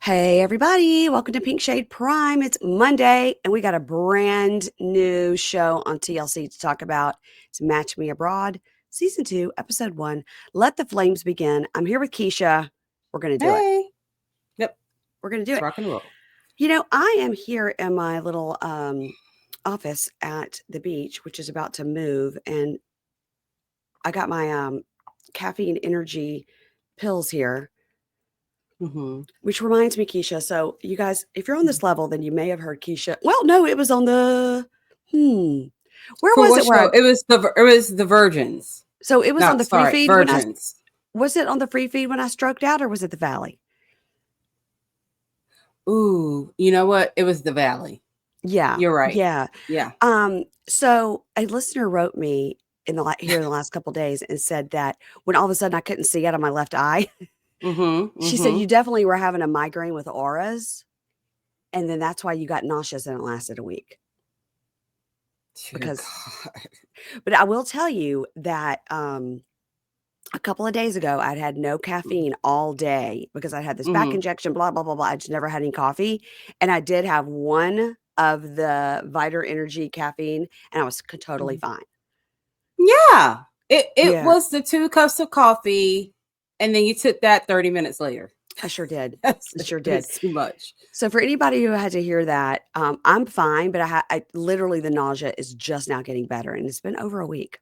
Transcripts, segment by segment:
Hey, everybody. Welcome to Pink Shade Prime. It's Monday, and we got a brand new show on TLC to talk about. It's Match Me Abroad, Season 2, Episode 1. Let the Flames Begin. I'm here with Keisha. We're going to do it. Hey. Yep. We're going to do it. Rock and roll. You know, I am here in my little office at the beach, which is about to move, and I got my caffeine energy pills here. Mm-hmm. Which reminds me, Keisha. So, you guys, if you're on this level, then you may have heard Keisha. Well, no, it was on the. Where For was what it? Where show? It was the Virgins. so it was No, on the free sorry, feed when I Virgins. was it on the free feed when I stroked out, or was it the Valley? Ooh, you know what? It was the Valley. Yeah, You're right. yeah. Yeah. So a listener wrote me in the last couple days and said that when all of a sudden I couldn't see out of my left eye, she said you definitely were having a migraine with auras, and then that's why you got nauseous and it lasted a week. Because, but I will tell you that a couple of days ago, I'd had no caffeine all day because I had this back injection, blah, blah, blah, blah. I just never had any coffee. And I did have one of the Viter Energy caffeine, and I was totally fine. Yeah. It Yeah. was the 2 cups of coffee, and then you took that 30 minutes later. I sure did. I sure did. It's too much. So for anybody who had to hear that, I'm fine, but I literally the nausea is just now getting better, and it's been over a week.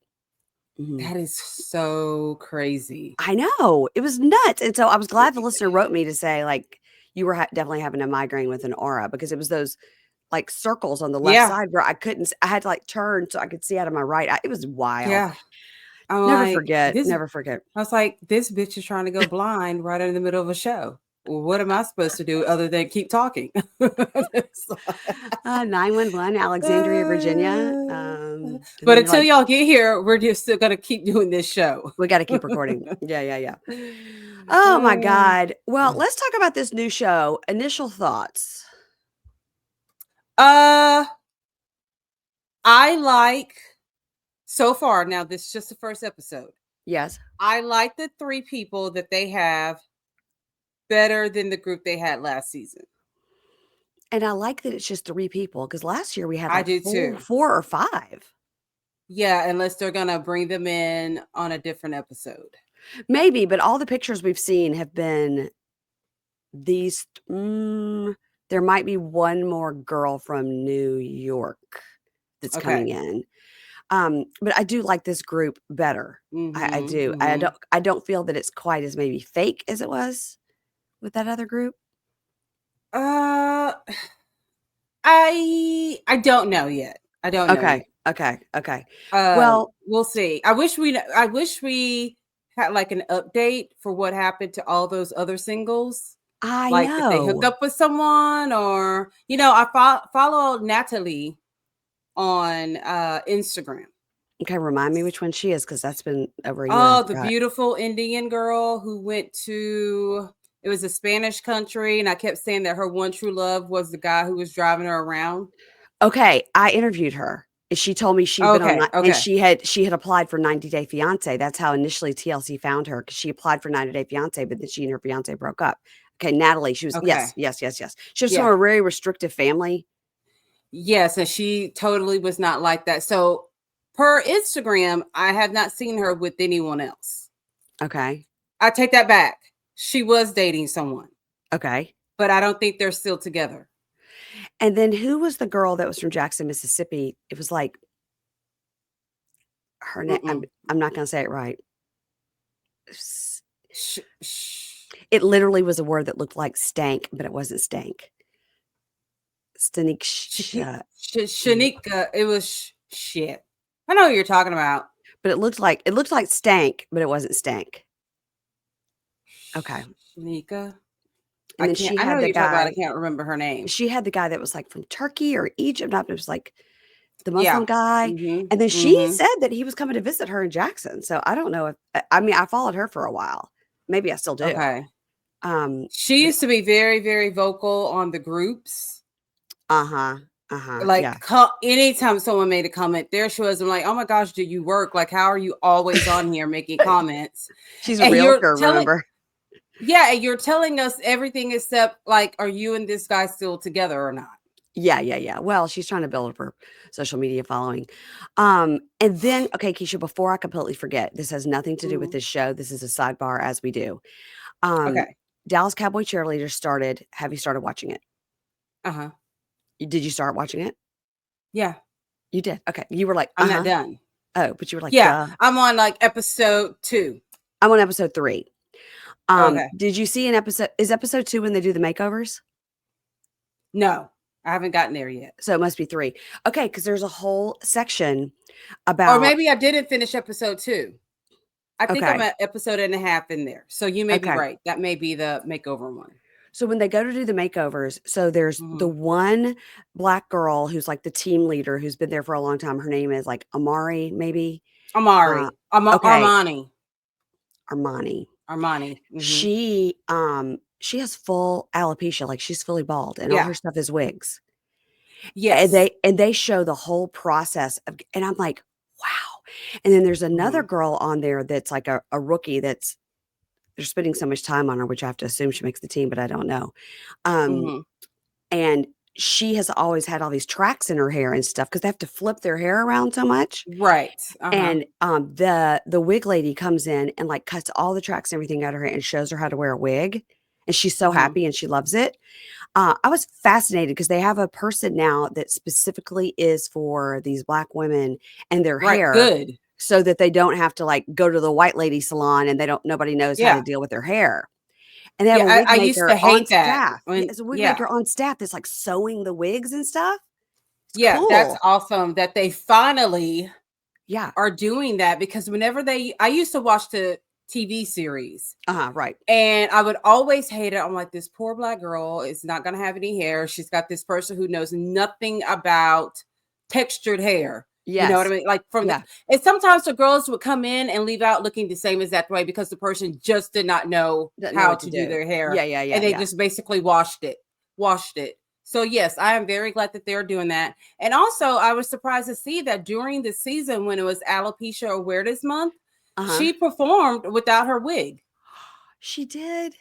That is so crazy. I know. It was nuts. And so I was glad the listener wrote me to say, like, you were definitely having a migraine with an aura, because it was those like circles on the left side where I had to like turn so I could see out of my right eye. It was wild. Yeah. Never forget. I was like, this bitch is trying to go blind right in the middle of a show. Well, what am I supposed to do other than keep talking? 911, Alexandria, Virginia. But until y'all get here, we're just still going to keep doing this show. We got to keep recording. Yeah. Oh, my God. Well, let's talk about this new show. Initial thoughts. I like, so far, now this is just the first episode. Yes. I like the 3 people that they have better than the group they had last season. And I like that it's just 3 people, because last year we had I do too. 4 or 5. Yeah, unless they're going to bring them in on a different episode. Maybe, but all the pictures we've seen have been these. There might be one more girl from New York that's coming in. But I do like this group better. I do. I don't feel that it's quite as maybe fake as it was with that other group. I don't know yet. I don't know. Okay. Well, we'll see. I wish we had like an update for what happened to all those other singles. I like know. Did they hook up with someone, or I follow Natalie on Instagram. Okay, remind me which one she is, because that's been over a year. Oh, the beautiful Indian girl who went to, it was a Spanish country, and I kept saying that her one true love was the guy who was driving her around. Okay, I interviewed her, and she told me she'd been on, and she had applied for 90 Day Fiance. That's how initially TLC found her, because she applied for 90 Day Fiance, but then she and her fiance broke up. Okay, Natalie, she was yes. She was from a very restrictive family. Yes, and she totally was not like that. So per Instagram, I have not seen her with anyone else. Okay. I take that back. She was dating someone. Okay. But I don't think they're still together. And then who was the girl that was from Jackson, Mississippi? It was like her name. I'm not going to say it right. It literally was a word that looked like stank, but it wasn't stank. Shanika. It was shit. I know what you're talking about. But it looked like stank, but it wasn't stank. Okay. Shanika. And then she had the guy. I can't remember her name. She had the guy that was like from Turkey or Egypt. It was like the Muslim guy. And then she said that he was coming to visit her in Jackson. So I don't know I followed her for a while. Maybe I still do. Okay. She used to be very, very vocal on the groups. Like anytime someone made a comment, there she was. I'm like, oh my gosh, do you work? Like, how are you always on here making comments? She's a realtor, remember? Yeah, and you're telling us everything except, like, are you and this guy still together or not? Yeah. Well, she's trying to build up her social media following. And then, okay, Keisha, before I completely forget, this has nothing to do with Mhm. this show. This is a sidebar as we do. Um, Okay. Dallas Cowboy Cheerleader started. Have you started watching it? Uh-huh. Did you start watching it? Yeah, You did. Okay. You were like, I'm not uh-huh. done. Oh, but you were like, Yeah, duh. I'm on, like, episode 2. I'm on episode 3. Okay. Did you see an episode? Is episode 2 when they do the makeovers? No, I haven't gotten there yet. So it must be 3. Okay, because there's a whole section Or about maybe I didn't finish episode 2. I think I'm okay, at episode and a half in there. So you may be okay. right. That may be the makeover one. So when they go to do the makeovers, so there's the Mhm. one black girl who's like the team leader who's been there for a long time. Her name is like Amari, maybe. Uh, Amari, okay, Armani, Armani. Armani. Mhm. She has full alopecia, like she's fully bald, and all Yeah. her stuff is wigs. And Yes. they show the whole process of, and I'm like, wow. And then there's another Mhm. girl on there that's like a rookie that's they're spending so much time on her, which I have to assume she makes the team, but I don't know. Um, Mhm. and she has always had all these tracks in her hair and stuff because they have to flip their hair around so much. Right. Uh-huh. And the wig lady comes in and like cuts all the tracks and everything out of her hair and shows her how to wear a wig. And she's so Mhm. happy and she loves it. I was fascinated because they have a person now that specifically is for these black women and their Right. hair Good. so that they don't have to like go to the white lady salon and nobody knows how to Yeah. deal with their hair. And they have Yeah. a I, wig I used maker to on hate that staff. Yeah, when, it's a wig yeah. maker on staff that's like sewing the wigs and stuff. It's Yeah. That's cool. awesome that they finally Yeah. are doing that because I used to watch the TV series. Uh-huh. Right. And I would always hate it. I'm like, this poor black girl is not going to have any hair. She's got this person who knows nothing about textured hair. You know what I Yes. mean? Like Yeah. and sometimes the girls would come in and leave out looking the same exact way because the person just did not know Doesn't know how what to to do do. their hair. Yeah. And they Yeah. just basically washed it. So yes, I am very glad that they're doing that. And also I was surprised to see that during the season when it was alopecia awareness month, Uh-huh. she performed without her wig. She did.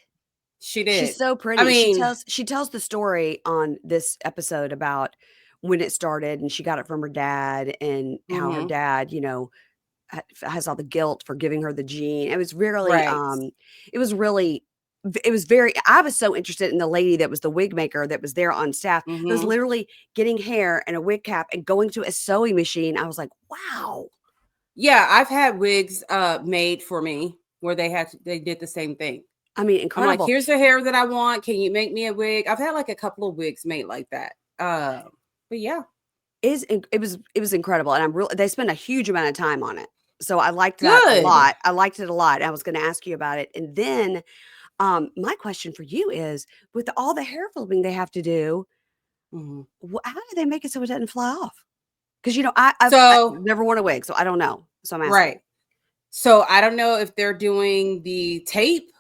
She She's did. so I pretty. mean, She tells the story on this episode about when it started and she got it from her dad and how her mhm, dad, has all the guilt for giving her the gene. right. It was really it was very I was so interested in the lady that was the wig maker that was there on staff. It was Mhm. literally getting hair and a wig cap and going to a sewing machine. I was like, "Wow." Yeah, I've had wigs made for me where they did the same thing. I mean, I'm like, incredible. here's the hair that I want. Can you make me a wig? I've had like a couple of wigs made like that. But yeah, It was incredible, and I'm really they spent a huge amount of time on it. So I liked that a good. lot. I liked it a lot. I was gonna ask you about it. And then, my question for you is, with all the hair flipping they have to do, Mhm. how do they make it so it doesn't fly off? Because, I've So, never worn a wig, so I don't know. So I'm asking. right. So I don't know if they're doing the tape,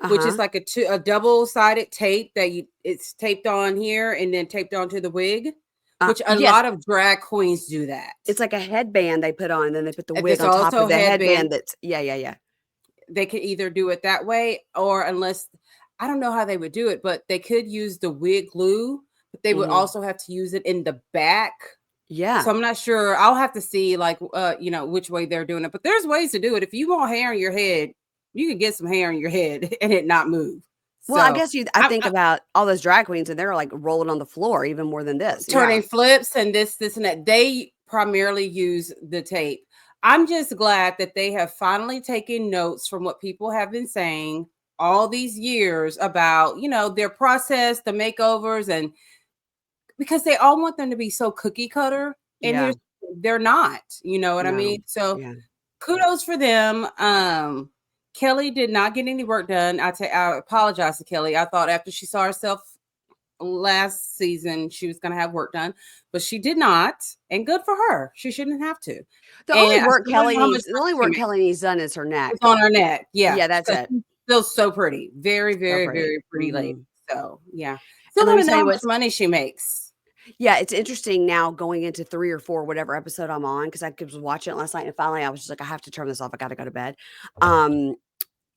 which is Uh-huh. like a double-sided tape that it's taped on here and then taped onto the wig, which a Yes, lot of drag queens do that. it's like a headband they put on, and then they put the And wig there's on top of also the headband. headband that's yeah. They could either do it that way or unless I don't know how they would do it, but they could use the wig glue, but they would Mhm. also have to use it in the back. Yeah. So I'm not sure. I'll have to see like which way they're doing it. But there's ways to do it. If you want hair in your head, you can get some hair in your head and it not move. Well, I So guess I think I'm about all those drag queens, and they're, like, rolling on the floor even more than this. Yeah. turning flips and this and that. They primarily use the tape. I'm just glad that they have finally taken notes from what people have been saying all these years about, their process, the makeovers, and because they all want them to be so cookie cutter. And Yeah. they're not, you know what I No. mean? So Yeah. kudos for them. Kelly did not get any work done. I apologize to Kelly. I thought after she saw herself last season she was going to have work done, but she did not, and good for her. She shouldn't have to. And I still don't know how much The money only she work makes. Kelly needs done is her neck. It's on her neck, yeah, Yeah, that's because it. she's still so pretty, very, So very, pretty. very pretty lady. Mhm. So yeah, still And let want me to know tell how you much what's money she makes. yeah, it's interesting now going into 3 or 4, whatever episode I'm on, because I was watching it last night, and finally I was just like, "I have to turn this off. I gotta go to bed." Um,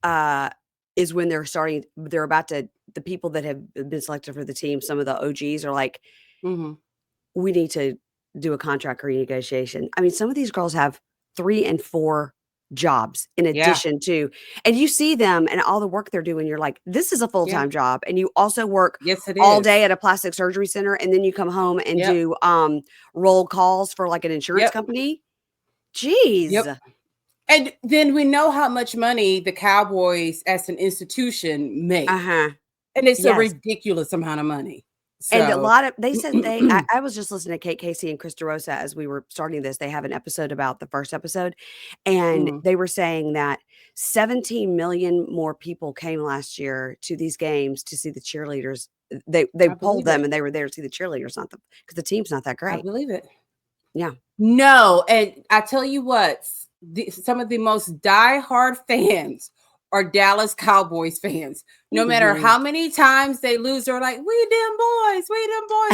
uh is when they're about to, the people that have been selected for the team, some of the OGs are like, we need to do a contract renegotiation. I mean, some of these girls have 3 and 4 jobs in addition to, and you see them and all the work they're doing. You're like, this is a full-time job. And you also work all day at a plastic surgery center. And then you come home and do roll calls for like an insurance company. Jeez. And then we know how much money the Cowboys as an institution make. And it's a ridiculous amount of money. So. And a lot of, they said I was just listening to Kate Casey and Chris DeRosa as we were starting this. They have an episode about the first episode. And they were saying that 17 million more people came last year to these games to see the cheerleaders. They polled them and they were there to see the cheerleaders, not because the team's not that great. I believe it. Yeah. No. And I tell you what, some of the most diehard fans are Dallas Cowboys fans. No matter how many times they lose, they're like, we them boys.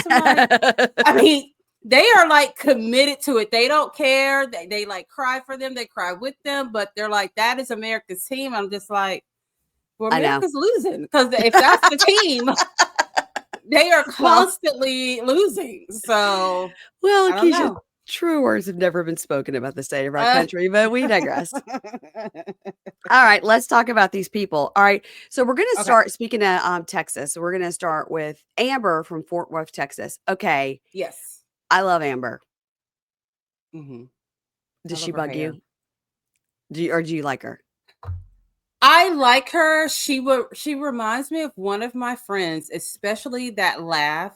I'm like, I mean, they are like committed to it. They don't care. They like cry for them. They cry with them, but they're like, that is America's team. I'm just like, well, America's losing, because if that's the team, they are constantly losing. So, well, Keisha, true words have never been spoken about the state of our country, but we digress. All right, let's talk about these people. All right, so we're going to start, speaking of Texas, we're going to start with Amber from Fort Worth, Texas. Okay. Yes. I love Amber. Does she bug you? Do you like her? I like her. She reminds me of one of my friends, especially that laugh.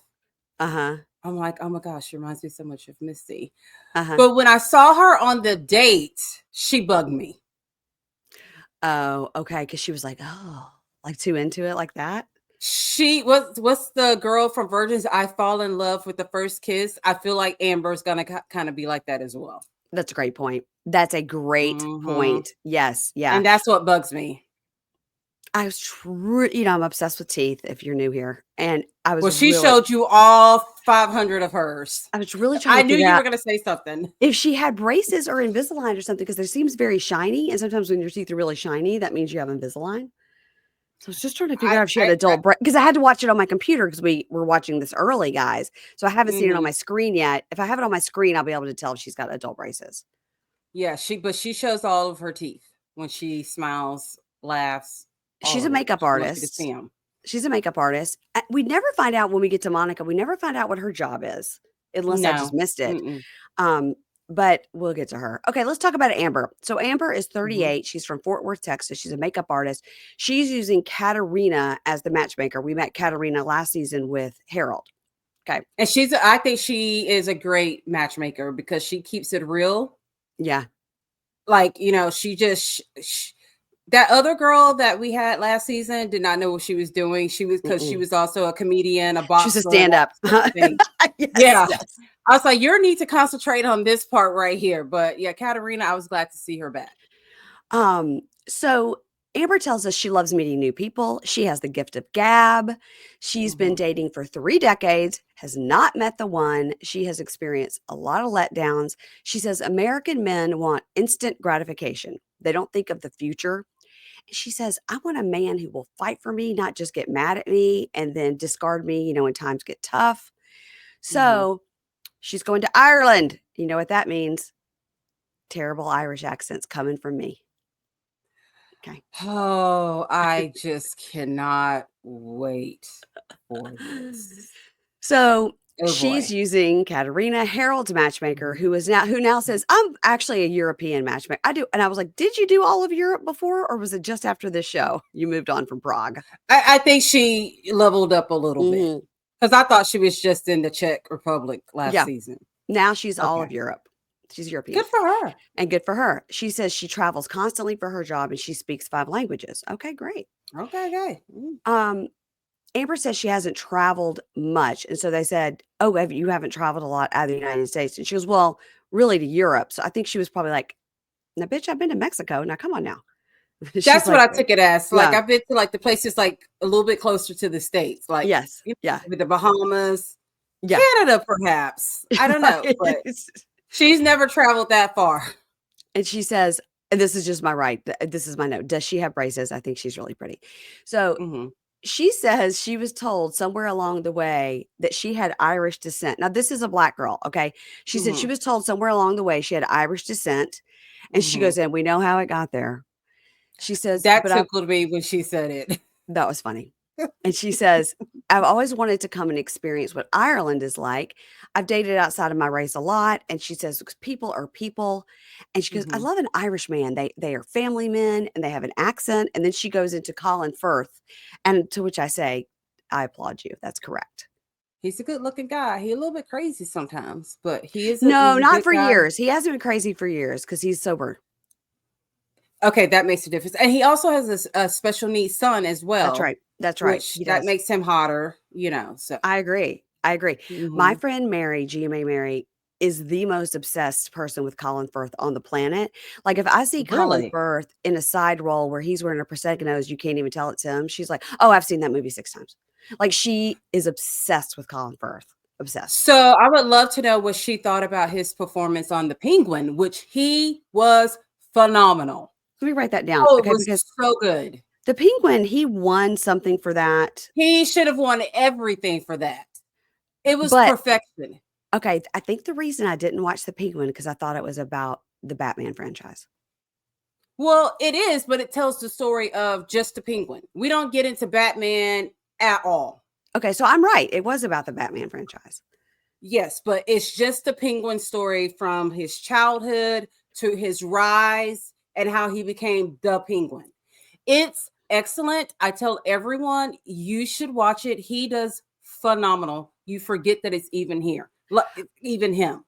I'm like, oh my gosh, she reminds me so much of Misty. But when I saw her on the date, she bugged me. Oh, okay. Because she was like, oh, like too into it like that. She what's the girl from Virgins? I fall in love with the first kiss. I feel like Amber's gonna kind of be like that as well. That's a great point. That's a great point. Yes. Yeah. And that's what bugs me. I was I'm obsessed with teeth, if you're new here. And I was, well, she showed you all 500 of hers. I was really trying to figure out. I knew you were going to say something. If she had braces or Invisalign or something, because there seems very shiny. And sometimes when your teeth are really shiny, that means you have Invisalign. So I was just trying to figure out if she had adult braces, because I had to watch it on my computer because we were watching this early, guys. So I haven't seen it on my screen yet. If I have it on my screen, I'll be able to tell if she's got adult braces. Yeah, but she shows all of her teeth when she smiles, laughs. She's a makeup artist. She's a makeup artist. We never find out when we get to Monica. We never find out what her job is, unless I just missed it. But we'll get to her. Okay, let's talk about Amber. So Amber is 38. She's from Fort Worth, Texas. She's a makeup artist. She's using Katarina as the matchmaker. We met Katarina last season with Harold. Okay. And I think she is a great matchmaker because she keeps it real. Yeah. Like, that other girl that we had last season did not know what she was doing. She was also a comedian, a boxer. She's a stand-up. Yes. I was like, you need to concentrate on this part right here. But yeah, Katarina, I was glad to see her back. So Amber tells us she loves meeting new people. She has the gift of gab. She's been dating for 3 decades, has not met the one. She has experienced a lot of letdowns. She says American men want instant gratification. They don't think of the future. She says, I want a man who will fight for me, not just get mad at me and then discard me, when times get tough. So she's going to Ireland. You know what that means? Terrible Irish accents coming from me. Okay. Oh, I just cannot wait for this. So she's using Katarina, Harold's matchmaker, who now says, I'm actually a European matchmaker. I do. And I was like, did you do all of Europe before, or was it just after this show you moved on from Prague? I think she leveled up a little bit, because I thought she was just in the Czech Republic last season. Now she's all of Europe. She's European. Good for her. And good for her. She says she travels constantly for her job and she speaks 5 languages. Okay, great. Okay. Amber says she hasn't traveled much. And so they said, oh, you haven't traveled a lot out of the United States. And she goes, well, really to Europe. So I think she was probably like, now, bitch, I've been to Mexico. Now, come on now. That's what I took it as. Like, I've been to like the places like a little bit closer to the States. Like, with the Bahamas, Canada, perhaps. I don't know. But she's never traveled that far. And she says, and this is just my right. This is my note. Does she have braces? I think she's really pretty. So Mm-hmm. she says she was told somewhere along the way that she had Irish descent. Now, this is a black girl, okay? She said she Mm-hmm. was told somewhere along the way she had Irish descent. And she Mm-hmm. goes, and we know how it got there. She says, That but I tickled me when she said it. that was funny. And she says, I've always wanted to come and experience what Ireland is like. I've dated outside of my race a lot. And she says, people are people. And she goes, I Mm-hmm. love an Irish man. They are family men and they have an accent. And then she goes into Colin Firth. And to which I say, I applaud you. That's correct. He's a good looking guy. He a little bit crazy sometimes, but No, he's a not good for guy. years. He hasn't been crazy for years because he's sober. Okay, that makes a difference. And he also has a special needs son as That's well, right. That's right. which He that does. makes him hotter, you know. So I agree. I agree. My hmm friend Mary, GMA Mary, is the most obsessed person with Colin Firth on the planet. Like, if I see Colin really. Firth in a side role where he's wearing a prosthetic nose, you can't even tell it's him. She's like, "Oh, I've seen that movie 6 times." Like, she is obsessed with Colin Firth. Obsessed. So I would love to know what she thought about his performance on The Penguin, which he was phenomenal. Let me write that down. Oh, it Okay, was because so good. the Penguin, he won something for that. He should have won everything for that. It was But perfection. okay, I think the reason I didn't watch the Penguin because I thought it was about the Batman franchise. Well, it is, but it tells the story of just the Penguin. We don't get into Batman at all. Okay, so I'm right. It was about the Batman franchise. Yes, but it's just the Penguin story from his childhood to his rise and how he became the Penguin. It's excellent. I tell everyone you should watch it. He does phenomenal. You forget that it's even here, even him.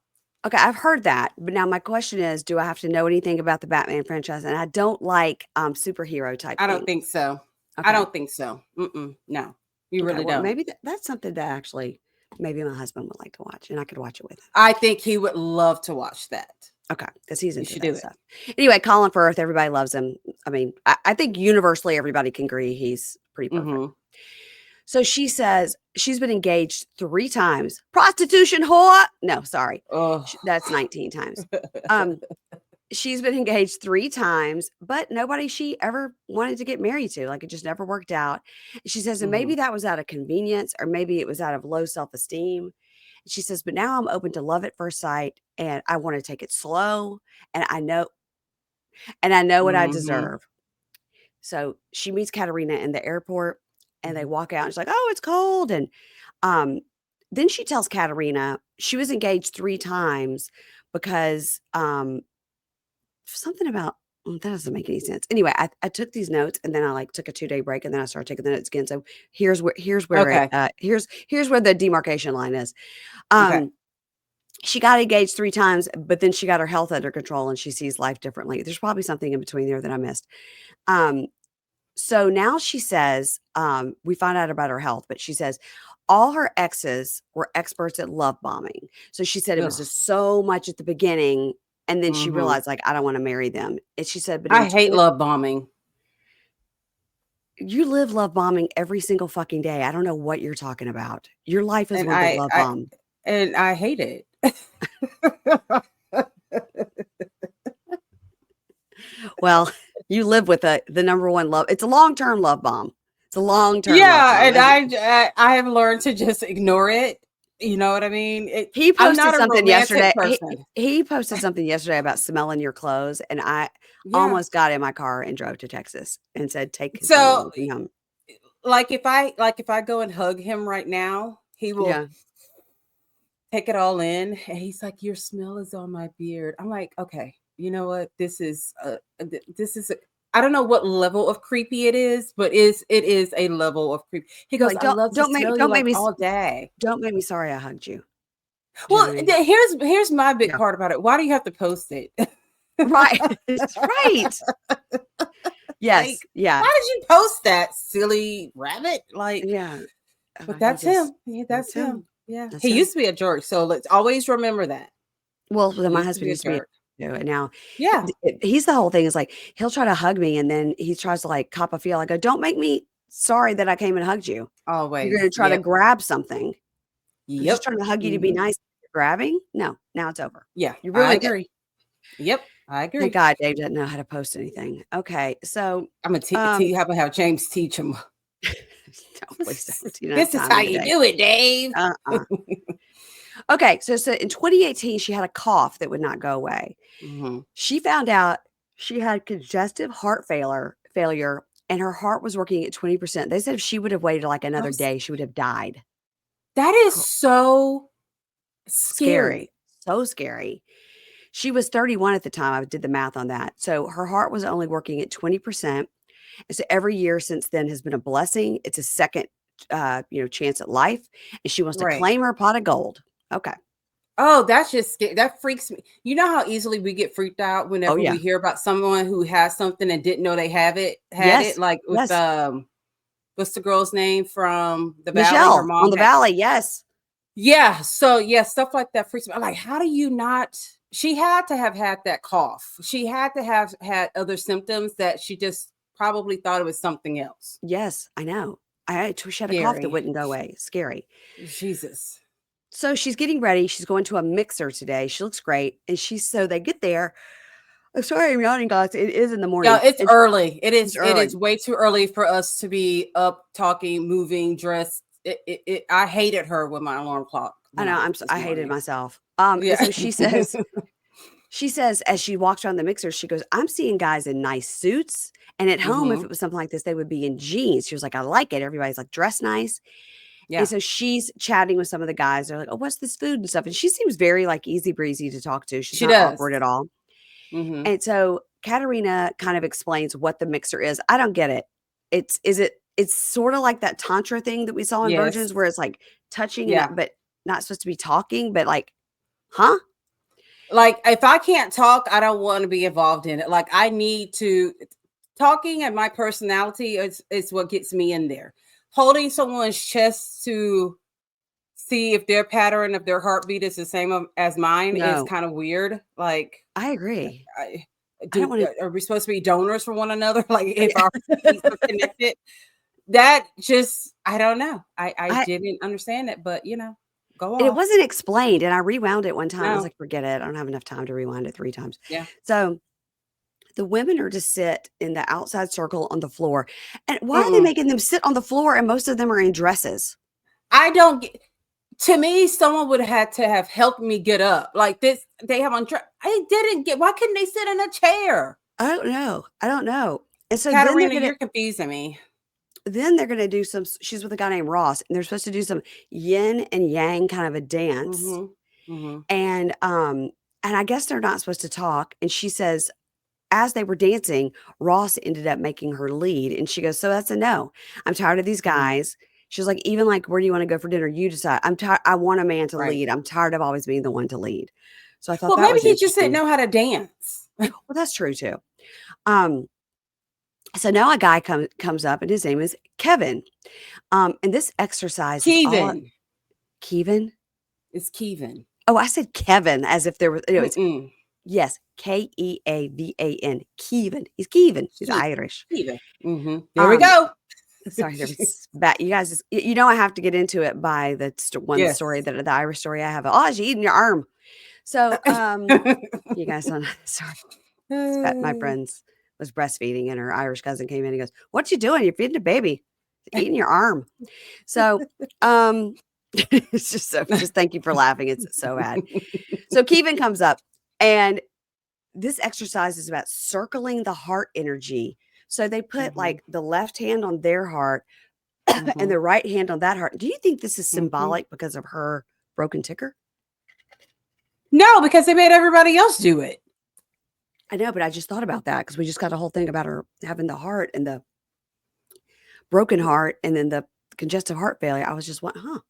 Okay, I've heard that, but now my question is, do I have to know anything about the Batman franchise? And I don't like superhero type I don't things. think so. I Okay, don't think so. No, you okay. really Well, don't. maybe that's something that actually maybe my husband would like to watch, and I could watch it with him. I think he would love to watch that. Okay, because he's You into should that do it. stuff. Anyway, Colin Firth, everybody loves him. I mean, I think universally everybody can agree he's pretty perfect. Mm-hmm. So she says she's been engaged 3 times. Prostitution whore. No, sorry. Oh. That's 19 times. Um, she's been engaged 3 times, but nobody she ever wanted to get married to. Like, it just never worked out. She says, and Mm-hmm. maybe that was out of convenience or maybe it was out of low self-esteem. She says, but now I'm open to love at first sight and I want to take it slow and I know what I Mm-hmm. deserve. So she meets Katarina in the airport and they Mm-hmm. walk out and she's like, "Oh, it's cold." And um then she tells Katarina she was engaged 3 times because something about that doesn't make any sense. Anyway, I took these notes and then I like took a 2-day break and then I started taking the notes again. So here's where it Okay. here's where the demarcation line is. Okay. Um she got engaged 3 times, but then she got her health under control and she sees life differently. There's probably something in between there that I missed. Um so now she says, we find out about her health, but she says all her exes were experts at love bombing. So she said it was Ugh. just so much at the beginning. And then she Mm-hmm. realized, like, I don't want to marry them. And she said, but I in hate love bombing, you live love bombing every single fucking day. I don't know what you're talking about. Your life is and one big love bomb. I hate it. Well, you live with the number one love. It's a long-term love bomb. It's a long-term love Yeah, bomb. and I have learned to just ignore it. You know what I mean? He I'm not posted a something romantic yesterday. person. He posted something yesterday about smelling your clothes, and I Yeah. almost got in my car and drove to Texas and said, "Take his So, underwear home." if I go and hug him right now, he will Yeah, take it all in, and he's like, "Your smell is on my beard." I'm like, "Okay, you know what? This is I don't know what level of creepy it is, but it is a level of creep." He you're goes, like, "I love to smell you like all day." don't make me sorry I hugged you. Do you know Well, what I mean? here's my big Yeah, part about it. Why do you have to post it? right, right. Yes, Like, yeah, why did you post that, silly rabbit? Like, yeah. but He that's just him. Yeah, that's that's him. him. Yeah. That's He him. used to be a jerk. So let's always remember that. Well, He then my used to husband be a used to be jerk. too, and now Yeah. he's the whole thing is like he'll try to hug me, and then he tries to like cop a feel. I go, "Don't make me sorry that I came and hugged you. You're gonna Always. try to Yep. grab something." I'm just Yep. trying to hug you to be Hmm. nice. You're grabbing? No, now it's over. Yeah. You I ruined it. agree. Yep. I Thank agree. God Dave doesn't know how to post anything. Okay, so, I'm gonna um how about have James teach him? no, please don't. You don't have This is time how in the you day. do it, Dave. Uh-uh. Okay, so in 2018, she had a cough that would not go away. Hmm. She found out she had congestive heart failure, and her heart was working at 20%. They said if she would have waited, like, another day, she would have died. That is Her so Scary. scary. So scary. She was 31 at the time, I did the math on that. So her heart was only working at 20%, and so every year since then has been a blessing. It's a second, chance at life, and she wants to Right. claim her pot of gold. Okay. Oh, that's just that freaks me. You know how easily we get freaked out Oh, whenever we yeah. hear about someone who has something and didn't know they had it, Yes. like with Yes. what's the girl's name from the Valley? Her Michelle on mom the had, Valley, yes. yeah. So yeah, stuff like that freaks me. I'm like, how do you not? She had to have had that cough. She had to have had other symptoms that she just probably thought it was something else. Yes, I know. She had a cough that Scary. wouldn't go away. Scary. Jesus. So she's getting ready. She's going to a mixer today. She looks great. And so they get there. I'm sorry I'm yawning, guys. It is in the Yeah, morning. it's early. It's It early. is way too early for us to be up, talking, moving, dressed. I hated her when my alarm clock I went know. off this I hated morning. myself. And Yeah. so she says, as she walks around the mixer, she goes, I'm seeing guys in nice suits. And at home, if Hmm. it was something like this, they would be in jeans. She was like, I like it. Everybody's like dressed nice. And Yeah. so she's chatting with some of the guys. They're like, oh, what's this food and stuff? And she seems very like easy breezy to talk to. She's She not does. awkward at all. Hmm. And so Katarina kind of explains what the mixer is. I don't get it. It's sort of like that tantra thing that we saw in Yes. Virgins where it's like touching and Yeah. but not supposed to be talking, but like, huh? Like if I can't talk, I don't want to be involved in it. Like I need to talking, and my personality is what gets me in there. Holding someone's chest to see if their pattern of their heartbeat is the same as mine is No, kind of weird. Like I agree. I I don't want to. are we supposed to be donors for one another? Like if our heartbeats are connected? That just I don't know. I I didn't understand it, but go and it off. wasn't explained. And I rewound it one time. I was No. like, forget it. I don't have enough time to rewind it 3 times. Yeah. So the women are to sit in the outside circle on the floor. And why are they Mm-mm. making them sit on the floor? And most of them are in dresses. I don't get to me, someone would have had to have helped me get up. Like this, they have on I didn't get why couldn't they sit in a chair? I don't know. I don't know. And so Katarina, you're confusing me. then they're gonna do some she's with a guy named Ross, and they're supposed to do some yin and yang kind of a dance. Mm-hmm. Mm-hmm. And I guess they're not supposed to talk. And she says, as they were dancing, Ross ended up making her lead. And she goes, so that's a no. I'm tired of these Mm-hmm. guys. She's like, even like, where do you want to go for dinner? You decide. I'm tired. I want a man to Right. lead. I'm tired of always being the one to lead. So I thought Well, that maybe was he just didn't interesting. know how to dance. Well, that's true too. Um, so now a guy comes up and his name is Kevin. And this exercise is all Kevin. Kevin. It's Kevin. Oh, I said Kevin as if there was, it's Mm-mm. yes, Keavan. Kevin. He's Kevin. He's Irish. Kevin. Mm-hmm. There we Um, go. sorry, there was bad. You guys, I have to get into it by the one Yes. story that the Irish story I have. Oh, she's eating your arm. So, you guys don't. Sorry, my friend's was breastfeeding, and her Irish cousin came in and goes, "What you doing? You're feeding a baby, eating your arm." So, it's just so. Just thank you for laughing. It's so bad. So Kevin comes up, and this exercise is about circling the heart energy. So they put Mm-hmm. like the left hand on their heart and Mm-hmm. the right hand on that heart. Do you think this is Mm-hmm. symbolic because of her broken ticker? No, because they made everybody else do it. I know, but I just thought about that because we just got a whole thing about her having the heart and the broken heart and then the congestive heart failure. I was just went, huh?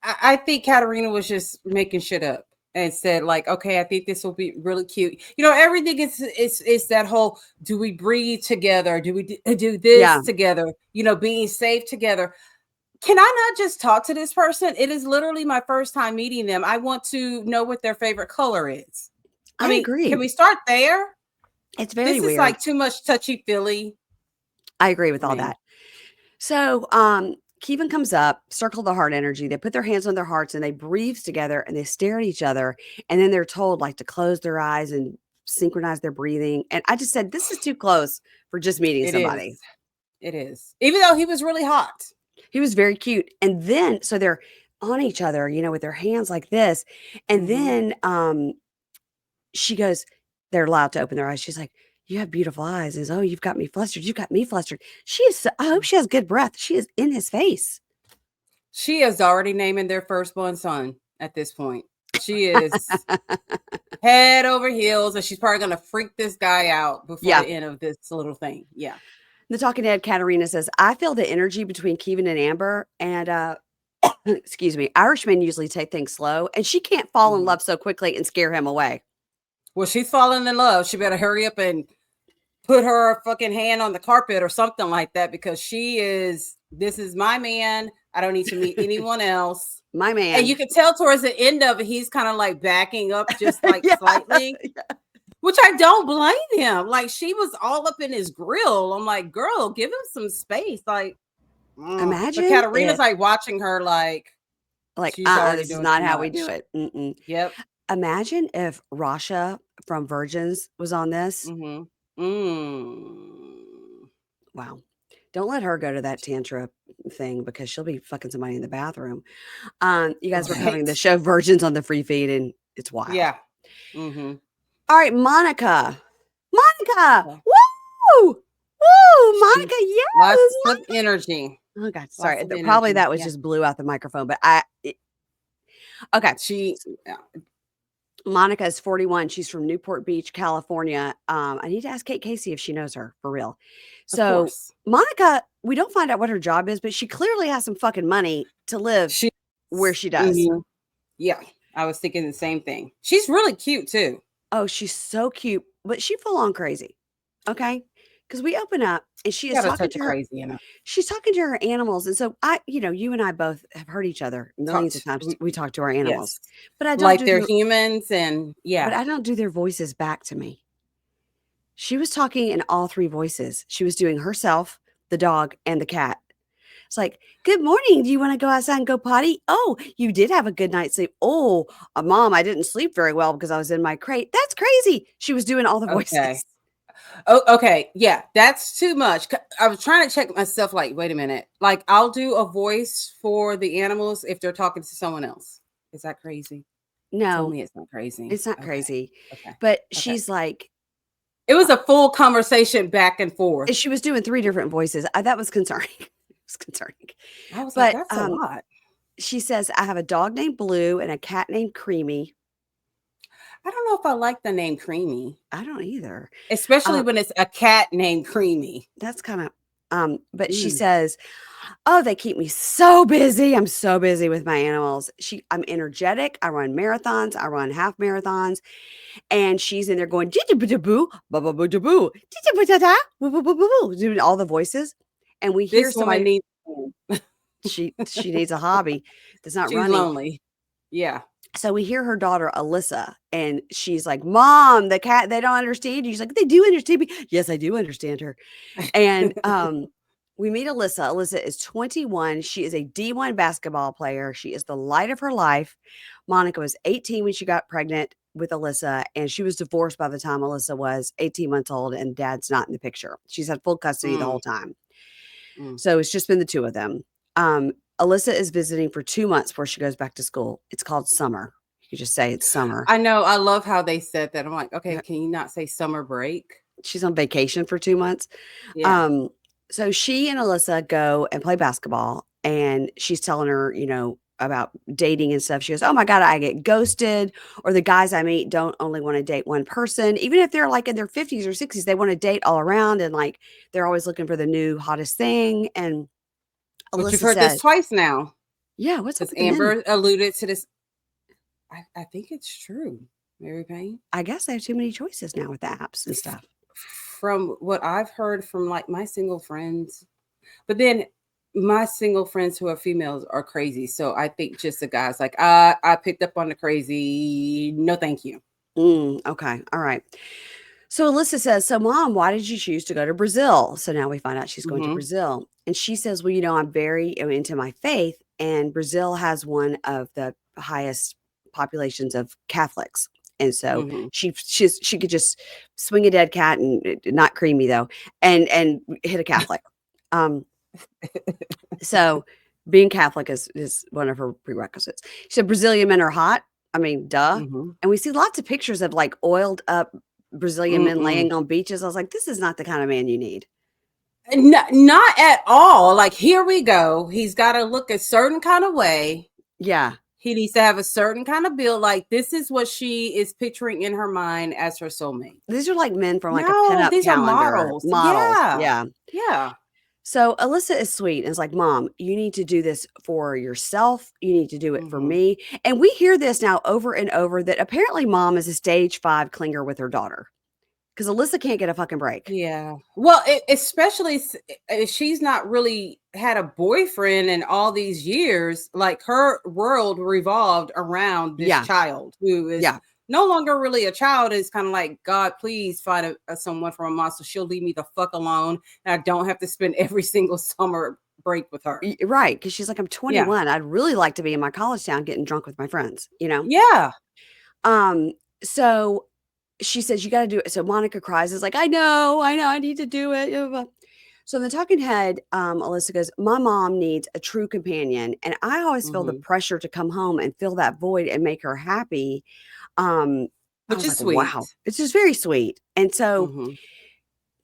I think Katarina was just making shit up and said like, okay, I think this will be really cute. Everything is that whole, do we breathe together? Do we do Yeah, this together? Being safe together. Can I not just talk to this person? It is literally my first time meeting them. I want to know what their favorite color is. I I mean, can agree. we start there? It's very This is weird. like too much touchy feely I agree with for all me. that. So, Kevin comes up, circle the heart energy. They put their hands on their hearts and they breathe together and they stare at each other. And then they're told like to close their eyes and synchronize their breathing. And I just said, this is too close for just meeting It is. somebody. It is. Even though he was really hot. He was very cute. And then, so they're on each other, with their hands like this. And then she goes, they're allowed to open their eyes. She's like, you have beautiful eyes. And oh, you've got me flustered. You've got me flustered. She is, I hope she has good breath. She is in his face. She is already naming their firstborn son at this point. She is head over heels, and she's probably going to freak this guy out before the end of this little thing. Yeah. The talking head, Katarina, says, I feel the energy between Kevin and Amber. And, excuse me, Irishmen usually take things slow, and she can't fall in love so quickly and scare him away. Well, she's falling in love. She better hurry up and put her fucking hand on the carpet or something like that, because this is my man. I don't need to meet anyone else. My man. And you can tell towards the end of it, he's kind of like backing up just like slightly, which I don't blame him. Like, she was all up in his grill. I'm like, girl, give him some space. Like, imagine. But Katarina's like watching her like this is not how we do it. Mm-mm. Yep. Imagine if Rasha from Virgins was on this. Wow. Don't let her go to that tantra thing, because she'll be fucking somebody in the bathroom. You guys were covering the show Virgins on the free feed, and it's wild. Yeah. All right, Monica. Woo! Woo! Monica, yes. Lots of energy. Oh God, sorry. Probably that was just blew out the microphone, but okay. Monica is 41. She's from Newport Beach, California. I need to ask Kate Casey if she knows her for real. So Monica, we don't find out what her job is, but she clearly has some fucking money to live where she does. Yeah, I was thinking the same thing. She's really cute too. Oh, she's so cute, but she full on crazy. Okay. Because we open up and she is talking to her. Crazy, she's talking to her animals. And so you and I both have heard each other millions of times. We talk to our animals, but I don't like they're humans, and but I don't do their voices back to me. She was talking in all three voices. She was doing herself, the dog, and the cat. It's like, good morning. Do you want to go outside and go potty? Oh, you did have a good night's sleep. Oh, Mom, I didn't sleep very well because I was in my crate. That's crazy. She was doing all the voices. Okay. Oh, okay. Yeah, that's too much. I was trying to check myself, like, wait a minute. Like, I'll do a voice for the animals if they're talking to someone else. Is that crazy? No. Tell me it's not crazy. It's not crazy. Okay. But she's like, it was a full conversation back and forth. She was doing three different voices. That was concerning. It was concerning. I was like, that's a lot. She says, I have a dog named Blue and a cat named Creamy. I don't know if I like the name Creamy. I don't either. Especially when it's a cat named Creamy. That's kind of, but she says, oh, they keep me so busy. I'm so busy with my animals. I'm energetic. I run marathons. I run half marathons. And she's in there going, doing all the voices. And we hear somebody. She needs a hobby. That's not running. Lonely. Yeah. So we hear her daughter, Alyssa, and she's like, Mom, the cat, they don't understand you. She's like, they do understand me. Yes, I do understand her. And we meet Alyssa. Alyssa is 21. She is a D1 basketball player. She is the light of her life. Monica was 18 when she got pregnant with Alyssa, and she was divorced by the time Alyssa was 18 months old, and Dad's not in the picture. She's had full custody the whole time. So it's just been the two of them. Alyssa is visiting for 2 months before she goes back to school. It's called summer. You just say it's summer. I know. I love how they said that. I'm like, okay, can you not say summer break? She's on vacation for 2 months. Yeah. So she and Alyssa go and play basketball, and she's telling her, about dating and stuff. She goes, oh my God, I get ghosted, or the guys I meet don't only want to date one person. Even if they're like in their 50s or 60s, they want to date all around, and like they're always looking for the new hottest thing. And But you've heard this twice now. Yeah, what's up? Amber alluded to this. I think it's true, Mary Payne. I guess they have too many choices now with the apps and stuff. From what I've heard from like my single friends, but then my single friends who are females are crazy. So I think just the guys like, I picked up on the crazy. No, thank you. Okay. All right. So Alyssa says, so Mom, why did you choose to go to Brazil? So now we find out she's going to Brazil. And she says, well, I'm very into my faith, and Brazil has one of the highest populations of Catholics. And so Mhm. she could just swing a dead cat and not creamy though, and hit a Catholic. So being Catholic is one of her prerequisites. She said Brazilian men are hot. I mean, duh. Mhm. And we see lots of pictures of like oiled up Brazilian men Mm-mm. laying on beaches. I was like, this is not the kind of man you need. Not at all. Like, here we go. He's got to look a certain kind of way. Yeah. He needs to have a certain kind of build. Like, this is what she is picturing in her mind as her soulmate. These are like men from like a No, pinup these are calendar models. models. Yeah. Yeah. Yeah. So Alyssa is sweet and is like, Mom, you need to do this for yourself. You need to do it for Mhm. me. And we hear this now over and over that apparently mom is a stage 5 clinger with her daughter because Alyssa can't get a fucking break. Yeah. Well, especially if she's not really had a boyfriend in all these years, like her world revolved around this Yeah. child who is Yeah. no longer really a child. Is kind of like, God, please find someone from a mom so she'll leave me the fuck alone and I don't have to spend every single summer break with her. Right. Because she's like, I'm Yeah. 21. I'd really like to be in my college town getting drunk with my friends, you know? Yeah. Um, so she says, you got to do it. So Monica cries, is like, I know, I need to do it. Blah, blah, blah. So in the talking head, Alyssa goes, my mom needs a true companion. And I always feel the Hmm. pressure to come home and fill that void and make her happy. I Which was is like, wow, sweet. it's just very sweet. And so Hmm.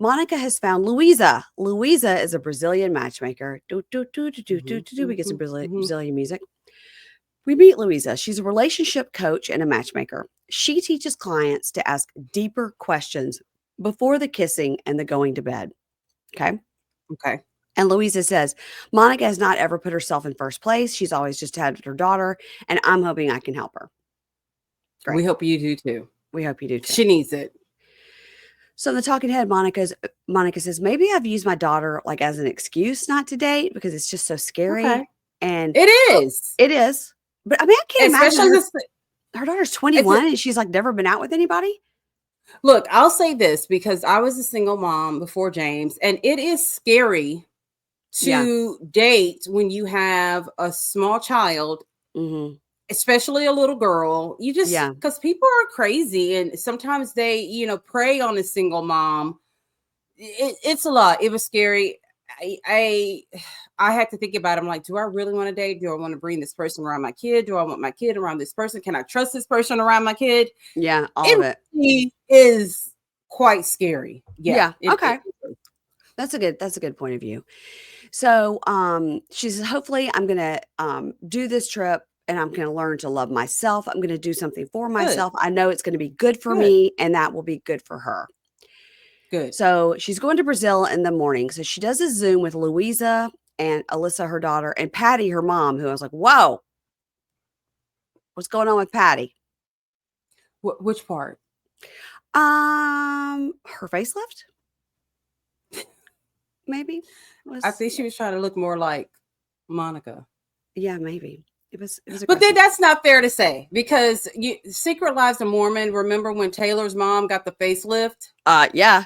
Monica has found Luiza. Luiza is a Brazilian matchmaker. Do, do, do, do, do, do, Hmm. do, do. We get some Hmm. Hmm. Brazilian music. We meet Luiza. She's a relationship coach and a matchmaker. She teaches clients to ask deeper questions before the kissing and the going to bed. Okay. Okay. And Louisa says, Monica has not ever put herself in first place. She's always just had her daughter, and I'm hoping I can help her. We Great. hope you do too. We hope you do too. She needs it. So in the talking head, Monica says, maybe I've used my daughter like as an excuse not to date because it's just so scary. Okay. And It well, is. it is. But I mean, I can't imagine Especially this. her daughter's It's a, 21 and she's like never been out with anybody. Look, I'll say this because I was a single mom before James, and it is scary Yeah. to date when you have a small child, Hmm. especially a little girl. You just Yeah. because people are crazy, and sometimes they, prey on a single mom. It's a lot. It was scary. I I had to think about it. I'm like, do I really want to date? Do I want to bring this person around my kid? Do I want my kid around this person? Can I trust this person around my kid? Yeah. All of It it. really is quite scary. Yeah. Yeah. Okay. That's a good point of view. So, she says, hopefully I'm going to, do this trip and I'm going to learn to love myself. I'm going to do something for Good. myself. I know it's going to be good for Good. me and that will be good for her. Good. So she's going to Brazil in the morning. So she does a Zoom with Louisa and Alyssa, her daughter, and Patty, her mom, who I was like, whoa, what's going on with Patty? Which part? Her facelift, maybe I was, think she was trying to look more like Monica. yeah, maybe it was But then aggressive. that's not fair to say because Secret Lives of Mormon, remember when Taylor's mom got the facelift? Yeah.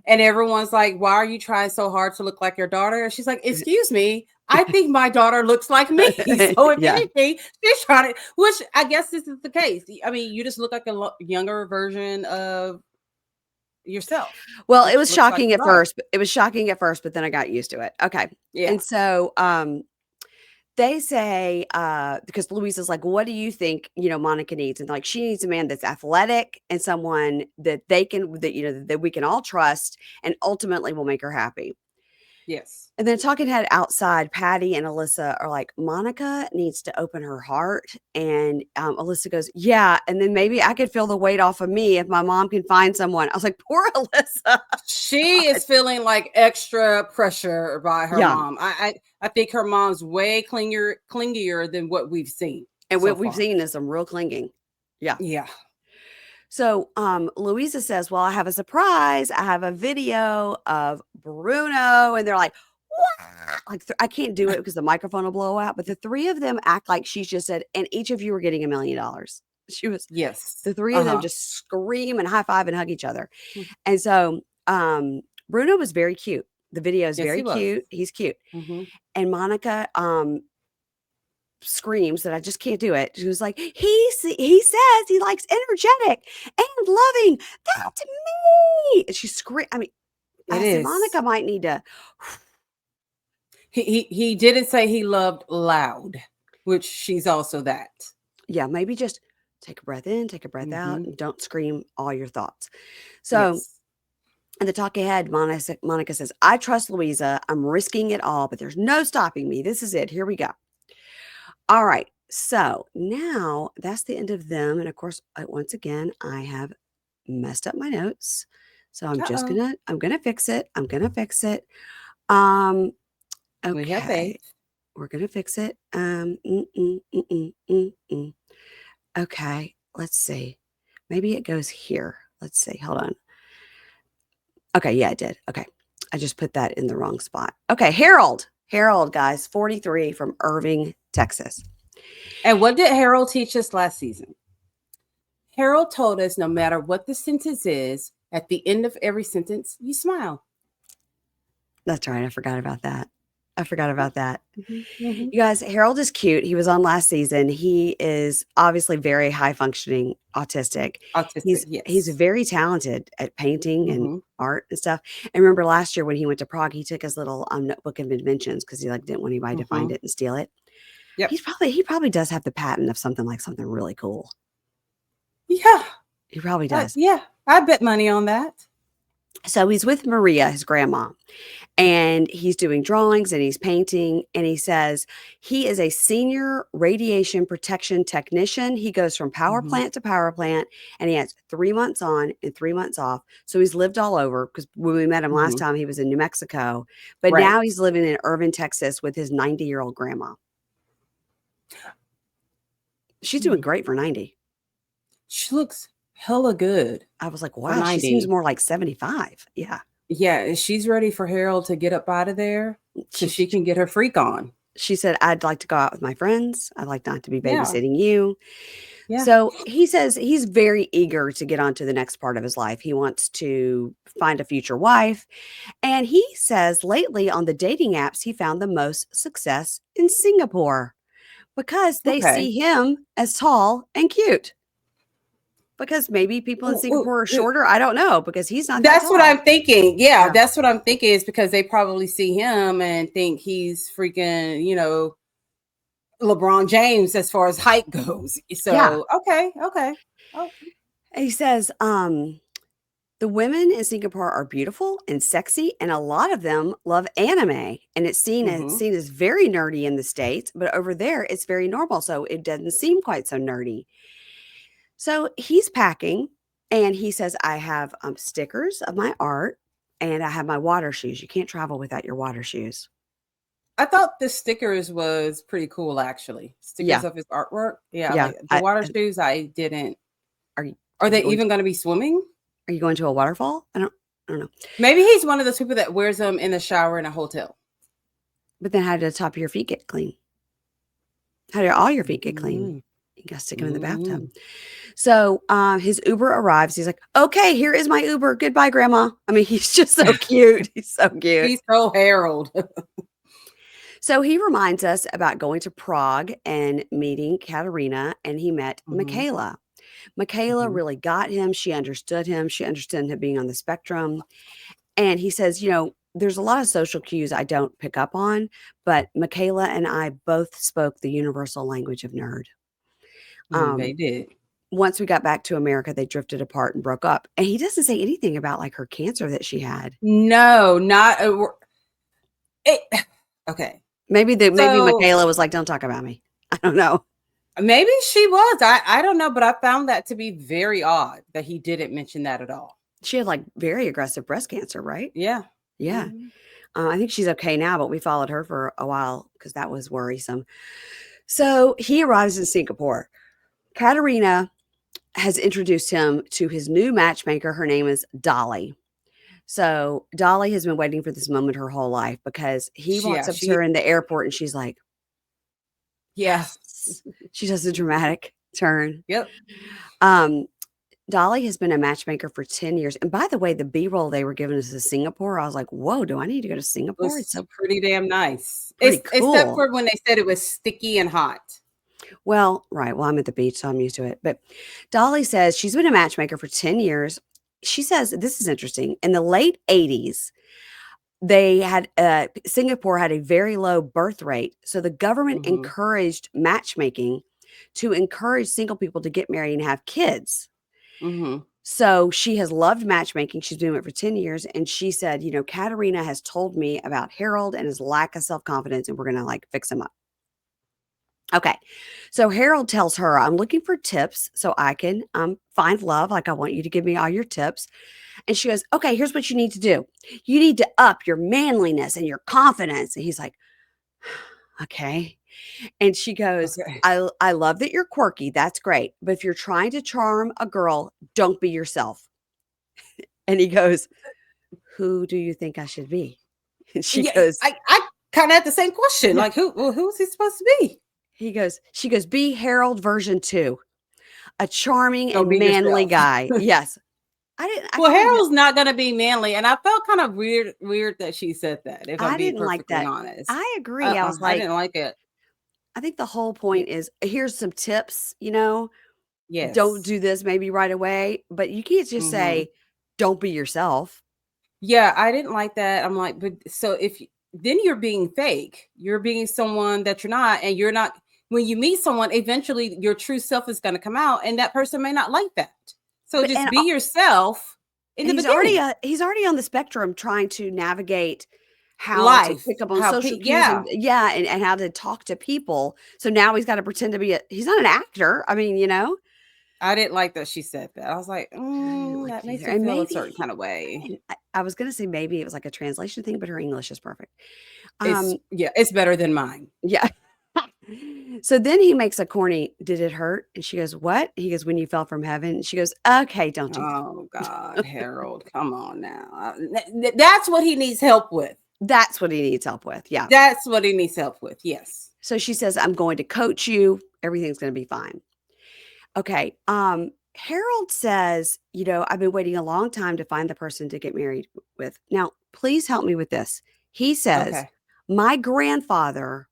And everyone's like, why are you trying so hard to look like your daughter? And she's like, excuse me, I think my daughter looks like me. So if Yeah. anything, she's trying to, which I guess this is the case. I mean, you just look like a younger version of yourself, Well, it which was looks like shocking your at daughter. first. It was shocking at first, but then I got used to it. Okay. Yeah. And so, they say, because Louise is like, what do you think, Monica needs? And like, she needs a man that's athletic and someone that that we can all trust and ultimately will make her happy. Yes. And then talking head outside, Patty and Alyssa are like, Monica needs to open her heart. And Alyssa goes, yeah. And then maybe I could feel the weight off of me if my mom can find someone. I was like, poor Alyssa. She is feeling like extra pressure by her Yeah. mom. I think her mom's way clingier than what we've seen And so what we've far. seen is some real clinging. Yeah. Yeah. So Louisa says, well, I have a surprise. I have a video of Bruno. And they're like, what? Like, I can't do it because the microphone will blow out. But the three of them act like she's just said, and each of you are getting $1 million. She was, Yes. the three of them just scream and high five and hug each other. Mm. And so Bruno was very cute. The video is Yes, he very was. cute. He's cute. Mhm. And Monica, screams that I just can't do it. She was like, he says he likes energetic and loving. That's me. And she screamed. I mean, It I said, is. Monica might need to. He didn't say he loved loud, which she's also that. Yeah, maybe just take a breath in, take a breath out, Mm-hmm. and don't scream all your thoughts. So Yes. in the talk ahead, Monica says, I trust Luiza. I'm risking it all, but there's no stopping me. This is it. Here we go. All right. So now that's the end of them. And of course, once again, I have messed up my notes. So Uh-oh. I'm gonna fix it. I'm gonna fix it. Um, We have okay. faith. We're gonna fix it. Okay. Let's see. Maybe it goes here. Let's see. Hold on. Okay, yeah, it did. Okay. I just put that in the wrong spot. Okay, Harold. Harold, guys, 43 from Irving, Texas. And what did Harold teach us last season? Harold told us no matter what the sentence is, at the end of every sentence, you smile. That's right. I forgot about that. I forgot about that. Mm-hmm. You guys, Harold is cute. He was on last season. He is obviously very high functioning autistic. Autistic, He's yes. very talented at painting and Mm-hmm. art and stuff. And remember last year when he went to Prague, he took his little notebook of inventions because he like didn't want anybody to Mm-hmm. find it and steal it. Yep. He probably does have the patent of something really cool. Yeah. He probably does. Yeah. I bet money on that. So he's with Maria, his grandma, and he's doing drawings and he's painting. And he says he is a senior radiation protection technician. He goes from power Mm-hmm. plant to power plant, and he has 3 months on and 3 months off. So he's lived all over because when we met him last Mm-hmm. time, he was in New Mexico, but Right. now he's living in Irving, Texas with his 90-year-old grandma. She's doing great for 90. She looks hella good I was like, for wow, she seems 90. more like 75. Yeah. Yeah, she's ready for Harold to get up out of there so She, she can get her freak on. she said, I'd like to go out with my friends. I'd like not to be Yeah. babysitting you. Yeah. So he says he's very eager to get on to the next part of his life. He wants to find a future wife. And he says lately on the dating apps, he found the most success in Singapore because they Okay. see him as tall and cute. Because maybe people in Ooh, ooh, Singapore are ooh. shorter. I don't know because he's not that That's what I'm tall. thinking. Yeah, Yeah. that's what I'm thinking is because they probably see him and think he's freaking, LeBron James as far as height goes. Yeah. So, okay. Oh, And he says, the women in Singapore are beautiful and sexy, and a lot of them love anime. And it's mm-hmm. seen as very nerdy in the States, but over there it's very normal. So it doesn't seem quite so nerdy. So he's packing and he says, I have stickers of my art and I have my water shoes. You can't travel without your water shoes. I thought the stickers was pretty cool, actually. Stickers Yeah. of his artwork. Yeah, Yeah. like the water shoes. I didn't. Are you, Are are you they going even going to be swimming? are you going to a waterfall? I don't know. Maybe he's one of those people that wears them in the shower in a hotel. But then how did the top of your feet get clean? How did all your feet get clean? Mm-hmm. You got to stick them in the bathtub. So his Uber arrives. He's like, okay, here is my Uber. Goodbye, Grandma. I mean, he's just so cute. He's so cute. He's so Harold. So he reminds us about going to Prague and meeting Katarina, and he met Michaela. Michaela really got him. She understood him. She understood him being on the spectrum. And he says, there's a lot of social cues I don't pick up on, but Michaela and I both spoke the universal language of nerd. They did. Once we got back to America, they drifted apart and broke up. And he doesn't say anything about like her cancer that she had. No, not okay. Maybe Michaela was like, don't talk about me. I don't know. Maybe she was. I don't know, but I found that to be very odd that he didn't mention that at all. She had like very aggressive breast cancer, right? Yeah. Yeah. Mm-hmm. I think she's okay now, but we followed her for a while because that was worrisome. So he arrives in Singapore. Katarina has introduced him to his new matchmaker. Her name is Dolly. So Dolly has been waiting for this moment her whole life because he walks up to her in the airport and she's like, yes. She does a dramatic turn. Yep. Dolly has been a matchmaker for 10 years. And by the way, the B-roll they were giving us to Singapore, I was like, whoa, do I need to go to It Singapore? It's was so pretty damn nice. pretty Except cool. for when they said it was sticky and hot. Well, right. Well, I'm at the beach, so I'm used to it. But Dolly says she's been a matchmaker for 10 years. She says this is interesting. In the late 80s, they had Singapore had a very low birth rate. So the government Mhm. encouraged matchmaking to encourage single people to get married and have kids. Mhm. So she has loved matchmaking. She's been doing it for 10 years. And she said, Katarina has told me about Harold and his lack of self confidence, and we're going to like fix him up. Okay. So Harold tells her, I'm looking for tips so I can find love. Like, I want you to give me all your tips. And she goes, okay, here's what you need to do. You need to up your manliness and your confidence. And he's like, okay. And she goes, Okay. I love that you're quirky. That's great. But if you're trying to charm a girl, don't be yourself. And he goes, who do you think I should be? And she Yeah, goes, I kind of had the same question. yeah. Like, who's he supposed to be? She goes, be Harold version 2, a charming Don't and be manly yourself. guy. Yes. I Well, kind of, Harold's not gonna be manly, and I felt kind of weird that she said that. If I'm I being didn't like perfectly that. honest, I agree. I was I like, didn't like it. I think the whole Y- point is here's some tips, don't yes. do this maybe right away, but you can't just Hmm. say, don't be yourself. Yeah, I didn't like that. I'm like, but so then you're being fake. You're being someone that you're not, and you're not. When you meet someone, eventually your true self is going to come out, and that person may not like that. So But just be yourself in the beginning. he's already on the spectrum trying to navigate how to Life, pick up on social cues yeah. and how to talk to people. So now he's got to pretend to be he's not an actor. I mean, I didn't like that she said that. I was like, I didn't like that it makes either. me And feel a maybe certain kind of way. and I was gonna say maybe it was like a translation thing, but her English is perfect. Um, It's better than mine. yeah. So then he makes a corny, "Did it hurt?" And she goes, "What?" He goes, "When you fell from heaven." And she goes, "Okay, don't do Oh that." God, Harold, come on now. That's what he needs help with. That's what he needs help with. Yeah. That's what he needs help with. Yes. So she says, "I'm going to coach you. Everything's gonna be fine." Okay. Harold says, "I've been waiting a long time to find the person to get married with." Now, please help me with this. He says, Okay. "My grandfather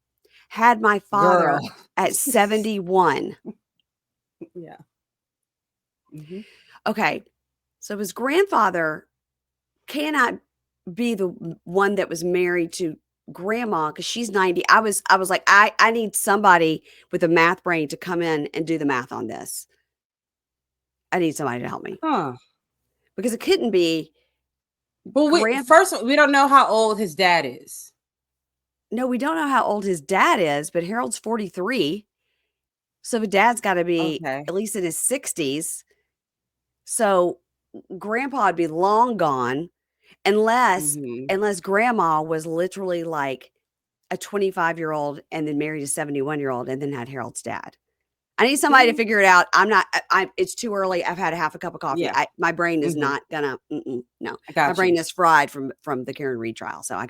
had my Girl. father at 71." Yeah. Hmm. Okay. So his grandfather cannot be the one that was married to grandma because she's 90. I was like, I need somebody with a math brain to come in and do the math on this. I need somebody to help me Huh. because it couldn't be But grand. we don't know how old his dad is. No, we don't know how old his dad is, but Harold's 43. So the dad's got to be Okay. at least in his 60s. So grandpa would be long gone unless Hmm. unless grandma was literally like a 25-year-old and then married a 71-year-old and then had Harold's dad. I need somebody to See? figure it out. I'm not it's too early. I've had a half a cup of coffee. Yeah. My brain is Hmm. not gonna no. I My got brain you. is fried from the Karen Reed trial. So I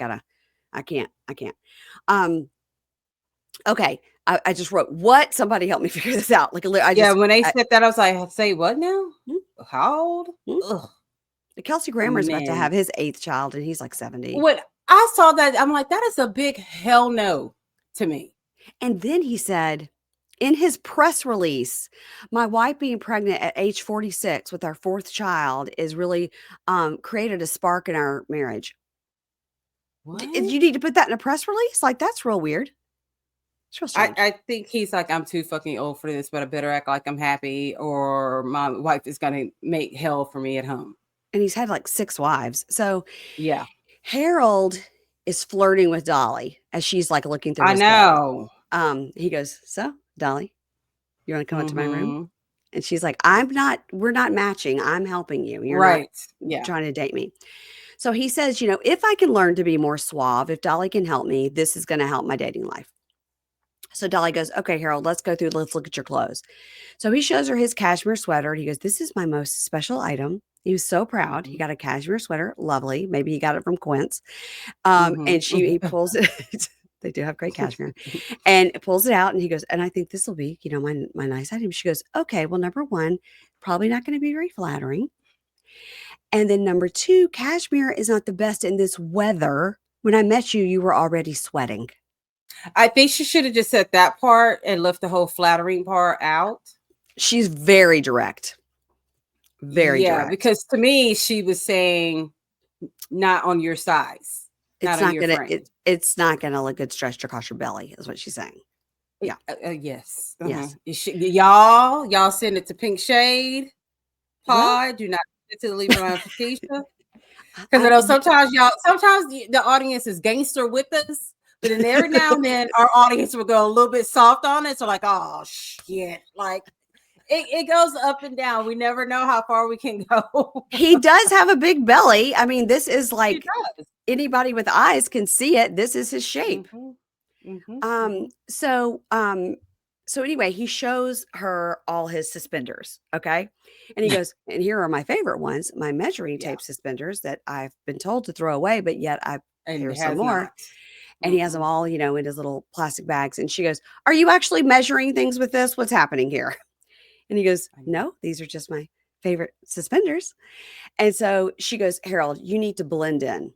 can't. Um, okay. I just wrote what somebody help me figure this out. Like I Yeah, just when they said that, I was like, say what now? hmm, How old? hmm. Ugh, Kelsey Grammer is about to man. have his 8th child and he's like 70. When I saw that, I'm like, that is a big hell no to me. And then he said in his press release, my wife being pregnant at age 46 with our 4th child is really created a spark in our marriage. What? You need to put that in a press release? Like, that's real weird. It's real strange. I think he's like, I'm too fucking old for this, but I better act like I'm happy, or my wife is gonna make hell for me at home. And he's had like 6 wives. So Yeah, Harold is flirting with Dolly as she's like looking through I his clothes. know. He goes, "So, Dolly, you want to come up to my room?" Hmm. And she's like, we're not matching. I'm helping you. You're not Right. Yeah. trying to date me. So he says, if I can learn to be more suave, if Dolly can help me, this is going to help my dating life. So Dolly goes, "Okay, Harold, let's look at your clothes." So he shows her his cashmere sweater and he goes, "This is my most special item." He was so proud. He Hmm. got a cashmere sweater. Lovely. Maybe he got it from Quince. Hmm. And he pulls it. They do have great cashmere. And pulls it out and he goes, and I think this will be, my nice item. She goes, okay, well, number one, probably not going to be very flattering. And then number two, cashmere is not the best in this weather. When I met you, you were already sweating. I think she should have just said that part and left the whole flattering part out. She's very direct. Very direct. Because to me, she was saying not on your size. It's not gonna look good stretched across your belly, is what she's saying. Yeah. Yes. Yes. Y'all send it to Pink Shade Pod. Do not send it to the Leave Line for Keisha. Because I know sometimes the audience is gangster with us, but then every now and then our audience will go a little bit soft on it. So like, oh shit, like it goes up and down. We never know how far we can go. He does have a big belly. I mean, this is like anybody with eyes can see it. This is his shape. So anyway, he shows her all his suspenders. Okay. And he goes, and here are my favorite ones, my measuring tape suspenders that I've been told to throw away, but yet here's some more. And he has them all, in his little plastic bags. And she goes, are you actually measuring things with this? What's happening here? And he goes, no, these are just my favorite suspenders. And so she goes, Harold, you need to blend in.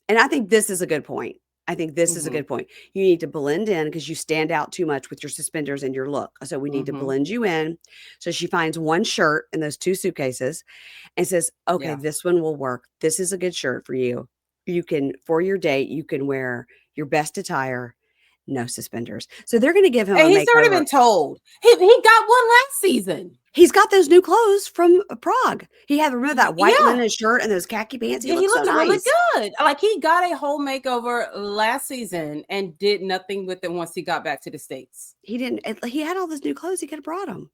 And I think this is a good point. Is a good point. You need to blend in because you stand out too much with your suspenders and your look. So we need to blend you in. So she finds one shirt in those two suitcases and says, okay, this one will work. This is a good shirt for you. You can, for your date, you can wear your best attire, no suspenders. So they're going to give him a makeover. He's already been told. He got one last season. He's got those new clothes from Prague. He had, remember that white linen shirt and those khaki pants? He looked so nice. Really good. Like he got a whole makeover last season and did nothing with it once he got back to the States. He didn't. He had all those new clothes. He could have brought them.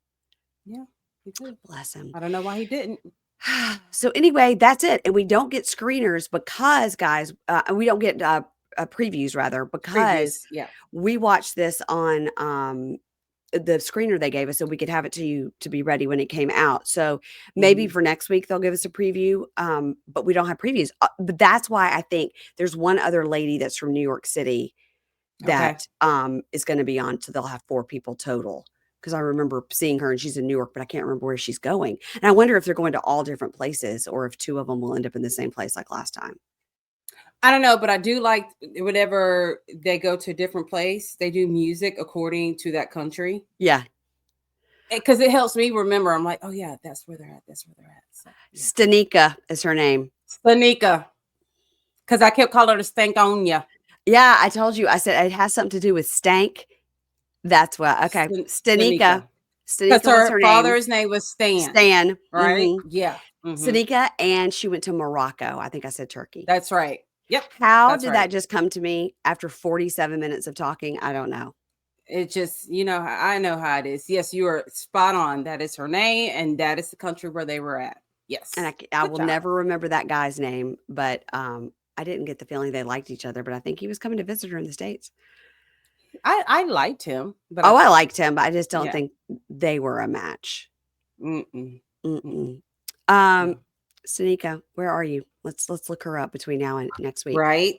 Yeah, he could. Bless him. I don't know why he didn't. So anyway, that's it. And we don't get screeners because, guys, we don't get previews rather because we watched this on the screener they gave us so we could have it to you to be ready when it came out. So maybe for next week they'll give us a preview, but we don't have previews. But that's why I think there's one other lady that's from New York City that is going to be on. So they'll have 4 people total. Because I remember seeing her and she's in New York, but I can't remember where she's going. And I wonder if they're going to all different places or if 2 of them will end up in the same place like last time. I don't know, but I do like whenever they go to a different place, they do music according to that country. Yeah. Because it helps me remember. I'm like, oh, yeah, that's where they're at. That's where they're at. So, Stanika is her name. Stanika. Because I kept calling her Stankonia. Yeah, I told you. I said it has something to do with stank. That's what. Okay. Stanika. Because her father's name was Stan. Right? Mm-hmm. Yeah. Stanika. And she went to Morocco. I think I said Turkey. That's right. Yep. How did that just come to me after 47 minutes of talking? I don't know. It just, I know how it is. Yes, you are spot on. That is her name. And that is the country where they were at. Yes. And I will never remember that guy's name. But I didn't get the feeling they liked each other. But I think he was coming to visit her in the States. I liked him. But I liked him. But I just don't think they were a match. Stanika, where are you? Let's look her up between now and next week. Right.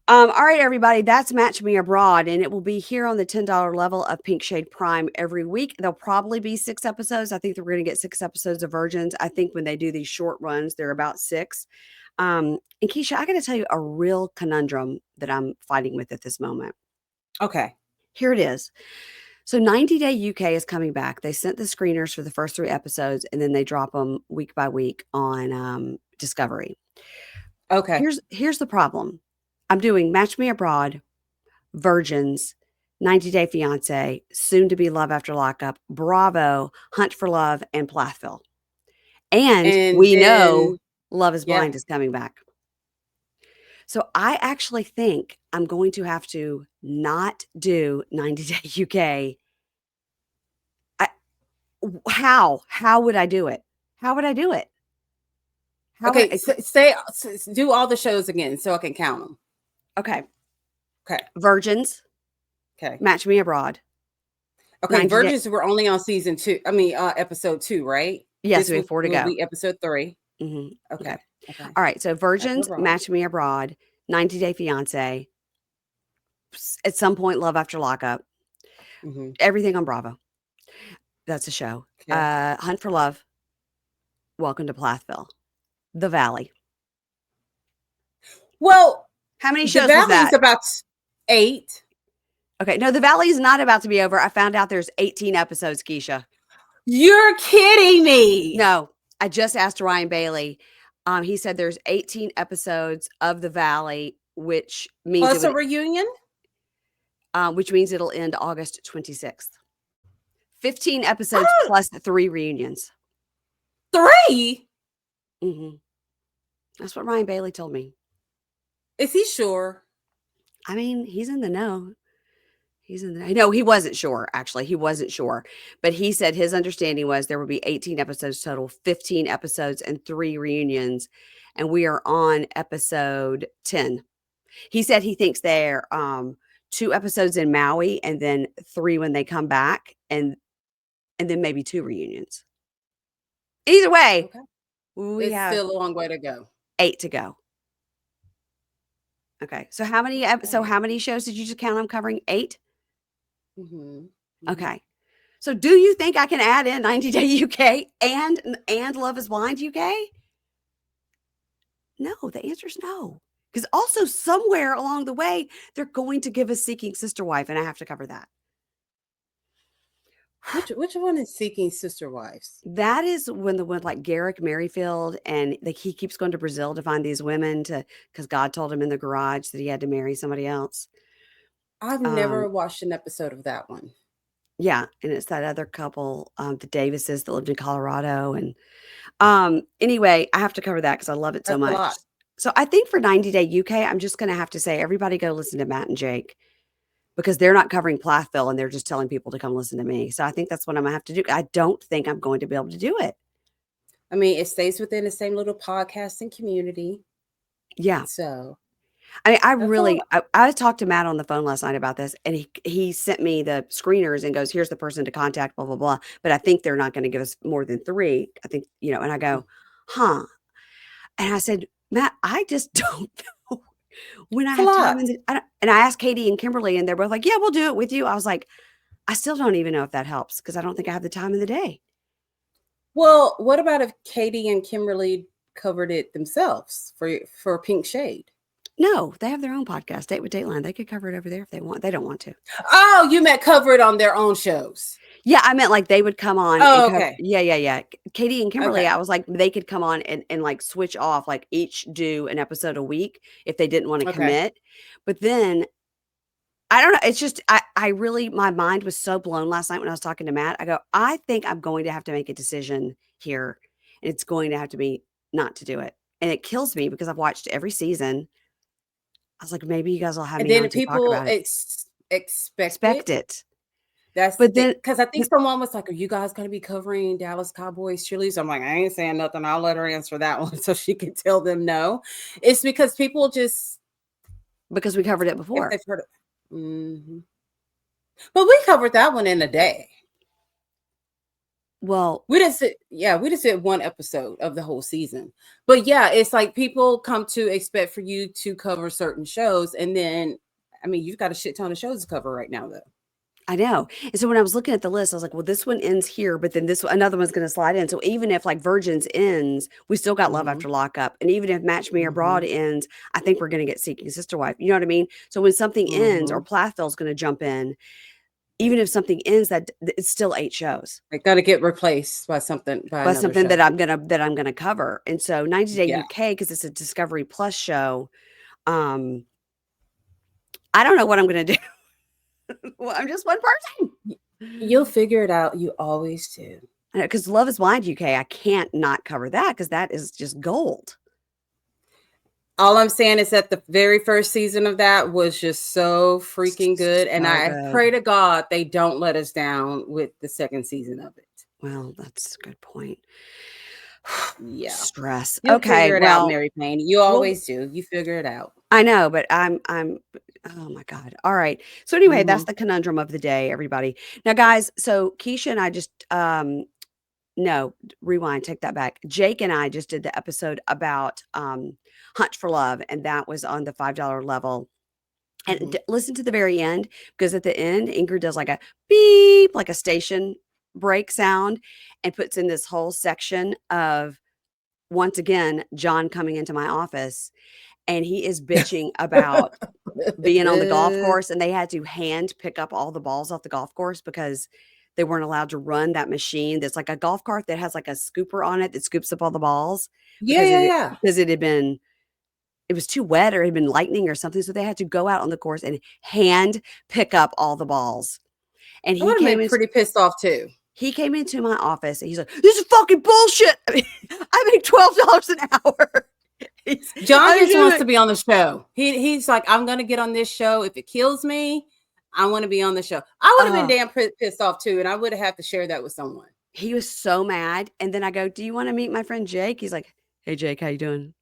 All right, everybody. That's Match Me Abroad, and it will be here on the $10 level of Pink Shade Prime every week. There'll probably be 6 episodes. I think that we're going to get 6 episodes of Virgins. I think when they do these short runs, they're about 6. And Keisha, I got to tell you a real conundrum that I'm fighting with at this moment. Okay. Here it is. So 90 Day UK is coming back. They sent the screeners for the first 3 episodes, and then they drop them week by week on Discovery. Okay. Here's the problem. I'm doing Match Me Abroad, Virgins, 90 Day Fiancé, soon to be Love After Lockup, Bravo, Hunt for Love, and Plathville. And we know Love is Blind is coming back. So I actually think I'm going to have to not do 90 Day UK. How would I do it? How would I do it? Do all the shows again so I can count them. Okay. Virgins. Okay. Match Me Abroad. Okay. Virgins were only on season 2. I mean, episode 2, right? Yes, we have 4 to go. Be episode 3. Mm-hmm. Okay. All right. So Virgins, Match Me Abroad, 90 Day Fiancé, at some point, Love After Lockup, Mhm. everything on Bravo. That's a show. Okay. Hunt for Love, Welcome to Plathville, The Valley. Well, How many the shows was Valley is that? about 8. Okay, no, The Valley is not about to be over. I found out there's 18 episodes, Keisha. You're kidding me. No, I just asked Ryan Bailey. He said there's 18 episodes of The Valley, which means Plus a reunion? which means it'll end August 26th. 15 episodes Oh, plus 3 reunions. 3? Mm-hmm. That's what Ryan Bailey told me. Is he sure? I mean, he's in the know. No, he wasn't sure, actually. He wasn't sure. But he said his understanding was there would be 18 episodes total, 15 episodes and 3 reunions. And we are on episode 10. He said he thinks they're 2 episodes in Maui and then 3 when they come back and then maybe 2 reunions. Either way, Okay. we It's have still a long way to go. 8 to go. Okay. So Okay. how many shows did you just count? I'm covering 8? Mhm. Mhm. Okay. So do you think I can add in 90 Day UK and Love is Blind UK? No, the answer is no. Because also somewhere along the way, they're going to give us Seeking Sister Wife, and I have to cover that. Which one is Seeking Sister Wives? That is when the one like Garrick Merrifield, and he keeps going to Brazil to find these women because God told him in the garage that he had to marry somebody else. I've never Um, watched an episode of that one. yeah, and it's that other couple, the Davises that lived in Colorado, and anyway, I have to cover that because I love it so That's a much. lot. So I think for 90 Day UK, I'm just going to have to say everybody go listen to Matt and Jake because they're not covering Plathville and they're just telling people to come listen to me. So I think that's what I'm gonna have to do. I don't think I'm going to be able to do it. I mean, it stays within the same little podcasting community. Yeah. So I mean, that's all. I talked to Matt on the phone last night about this, and he sent me the screeners and goes, "Here's the person to contact." Blah blah blah. But I think they're not going to give us more than 3. I think and I go, "Huh?" And I said, "Matt, I just don't know when I It's a have time." lot. And I asked Katie and Kimberly, and they're both like, "Yeah, we'll do it with you." I was like, "I still don't even know if that helps because I don't think I have the time in the day." Well, what about if Katie and Kimberly covered it themselves for Pink Shade? No, they have their own podcast, Date with Dateline. They could cover it over there if they want. They don't want to. Oh, you meant cover it on their own shows. Yeah, I meant like they would come on and Oh, cover. okay. Yeah. Katie and Kimberly, Okay. I was like, they could come on and like switch off, like each do an episode a week if they didn't want to Okay. commit. But then I don't know. It's just I really my mind was so blown last night when I was talking to Matt. I go, I think I'm going to have to make a decision here, and it's going to have to be not to do it. And it kills me because I've watched every season. I was like, maybe you guys will have And me then on to talk people about it. expect it. Expect it. That's the But thing. then Because I think someone was like, "Are you guys going to be covering Dallas Cowboys cheerleaders?" I'm like, I ain't saying nothing. I'll let her answer that one so she can tell them no. It's because people just, because we covered it if before. they've heard it. But we covered that one in a day. Well, We just did one episode of the whole season. But yeah, it's like people come to expect for you to cover certain shows, and then I mean, you've got a shit ton of shows to cover right now, though. I know. And so when I was looking at the list, I was like, well, this one ends here, but then another one's going to slide in. So even if like Virgins ends, we still got Love Mm-hmm. After Lockup. And even if Match Me Mm-hmm. Abroad ends, I think we're going to get Seeking Sister Wife. You know what I mean? So when something ends or Mm-hmm. Plathville's going to jump in, even if something ends, it's still 8 shows. They got to get replaced by But another something show. that I'm gonna cover. And so 90 Day Yeah. UK, because it's a Discovery Plus show, um, I don't know what I'm gonna do. Well, I'm just one person. You'll figure it out. You always do. Because Love is Blind UK, I can't not cover that because that is just gold. All I'm saying is that the very first season of that was just so freaking good. And So I good. pray to God they don't let us down with the second season of it. Well, that's a good point. Yeah. Stress. You'll Okay, figure it out, well, Mary Payne. You we'll always do. You figure it out. I know, but I'm oh my God. All right. So anyway, that's Mhm. the conundrum of the day, everybody. Now, guys, so Keisha and I just no, rewind, take that back. Jake and I just did the episode about Hunt for Love, and that was on the $5 level. And listen to the very end, because at the end, Ingrid does like a beep, like a station break sound, and puts in this whole section of, once again, John coming into my office, and he is bitching about being on the golf course, and they had to hand pick up all the balls off the golf course because they weren't allowed to run that machine that's like a golf cart that has like a scooper on it that scoops up all the balls, Yeah, yeah, yeah. because it was too wet or it had been lightning or something, so they had to go out on the course and hand pick up all the balls. And I would have been pretty pissed off too. he came into my office and he's like, "This is fucking bullshit. I mean, I make $12 an hour." John just wants to be on the show. He's like, I'm going to get on this show. If it kills me, I want to be on the show. I would have been damn pissed off too, and I would have had to share that with someone. He was so mad. And then I go, "Do you want to meet my friend Jake?" He's like, "Hey, Jake, how you doing?"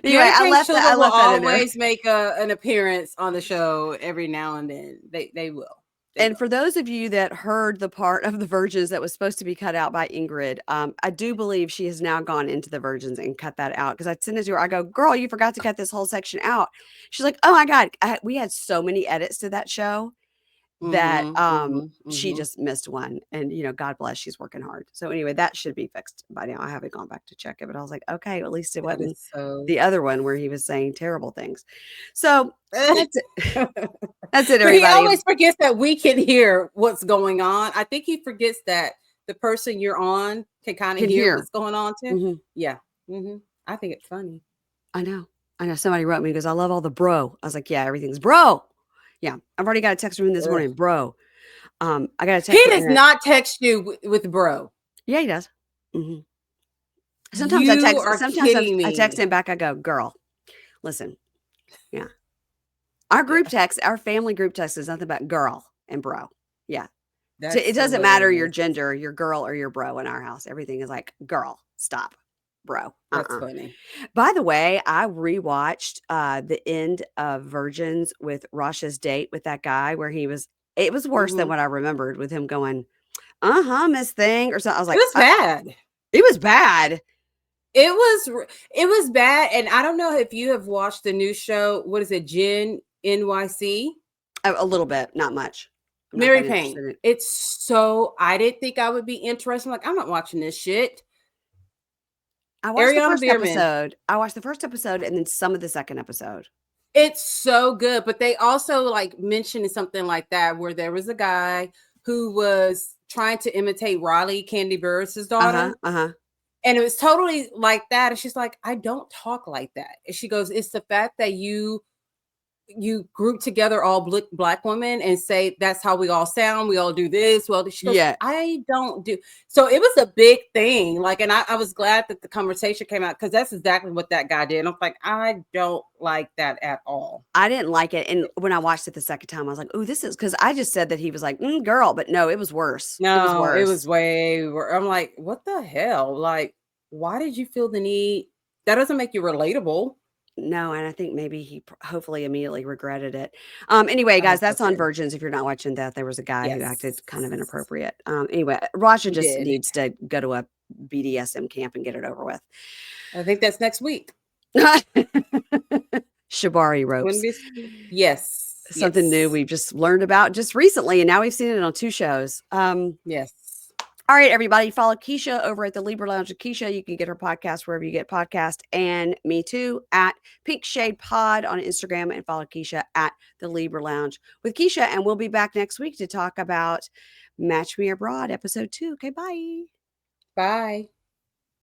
Anyway, I left that. Will always make an appearance on the show every now and then. They will. And for those of you that heard the part of the virgins that was supposed to be cut out by Ingrid, I do believe she has now gone into the virgins and cut that out, because I sent it to her. I go, "Girl, you forgot to cut this whole section out." She's like, "Oh my God." We had so many edits to that show that she just missed one. And, God bless, she's working hard. So anyway, that should be fixed by now. I haven't gone back to check it, but I was like, okay, at least it wasn't the other one where he was saying terrible things. So that's it. That's it, everybody. He always forgets that we can hear what's going on. I think he forgets that the person you're on can kind of hear what's going on too. Yeah. I think it's funny. I know. Somebody wrote me because I love all the bro. I was like, yeah, everything's bro. Yeah, I've already got a text from him this morning, bro. I got a text. He does not text you with bro. Yeah, he does. Sometimes I text him back. I go, "Girl, listen, yeah, our group text, our family group text is nothing but girl and bro. Yeah, so it doesn't matter your gender, your girl or your bro in our house. Everything is like girl. Stop, bro. That's funny. By the way, I rewatched the end of Virgins with Rasha's date with that guy where it was worse than what I remembered, with him going, Miss Thing, or something. I was like, it was bad. It was bad. It was bad. And I don't know if you have watched the new show. What is it? Gen NYC? A little bit, not much. Mary Payne. I didn't think I would be interested. I'm like, I'm not watching this shit. I watched the first episode. I watched the first episode and then some of the second episode. It's so good. But they also like mentioned something like that where there was a guy who was trying to imitate Riley, Candy Burris' daughter. And it was totally like that. And she's like, "I don't talk like that." And she goes, "It's the fact that you group together all black women and say that's how we all sound. We all do this." Well, she goes, "Yeah, I don't do." So it was a big thing. Like, and I was glad that the conversation came out, because that's exactly what that guy did. And I'm like, I don't like that at all. I didn't like it. And when I watched it the second time, I was like, "Oh, this is," because I just said that he was like, "Girl," but no, it was worse. No, it was way worse. I'm like, what the hell? Like, why did you feel the need? That doesn't make you relatable. No, and I think maybe he hopefully immediately regretted it. Anyway, guys, that's on Virgins. If you're not watching that, there was a guy who acted kind of inappropriate. Anyway, Rasha just needs to go to a BDSM camp and get it over with. I think that's next week. Shibari ropes. Yes. Something new we've just learned about just recently, and now we've seen it on 2 shows. Yes. All right, everybody, follow Keisha over at the Libra Lounge with Keisha. You can get her podcast wherever you get podcasts, and me too at Pink Shade Pod on Instagram, and follow Keisha at the Libra Lounge with Keisha. And we'll be back next week to talk about Match Me Abroad episode 2. Okay, bye. Bye.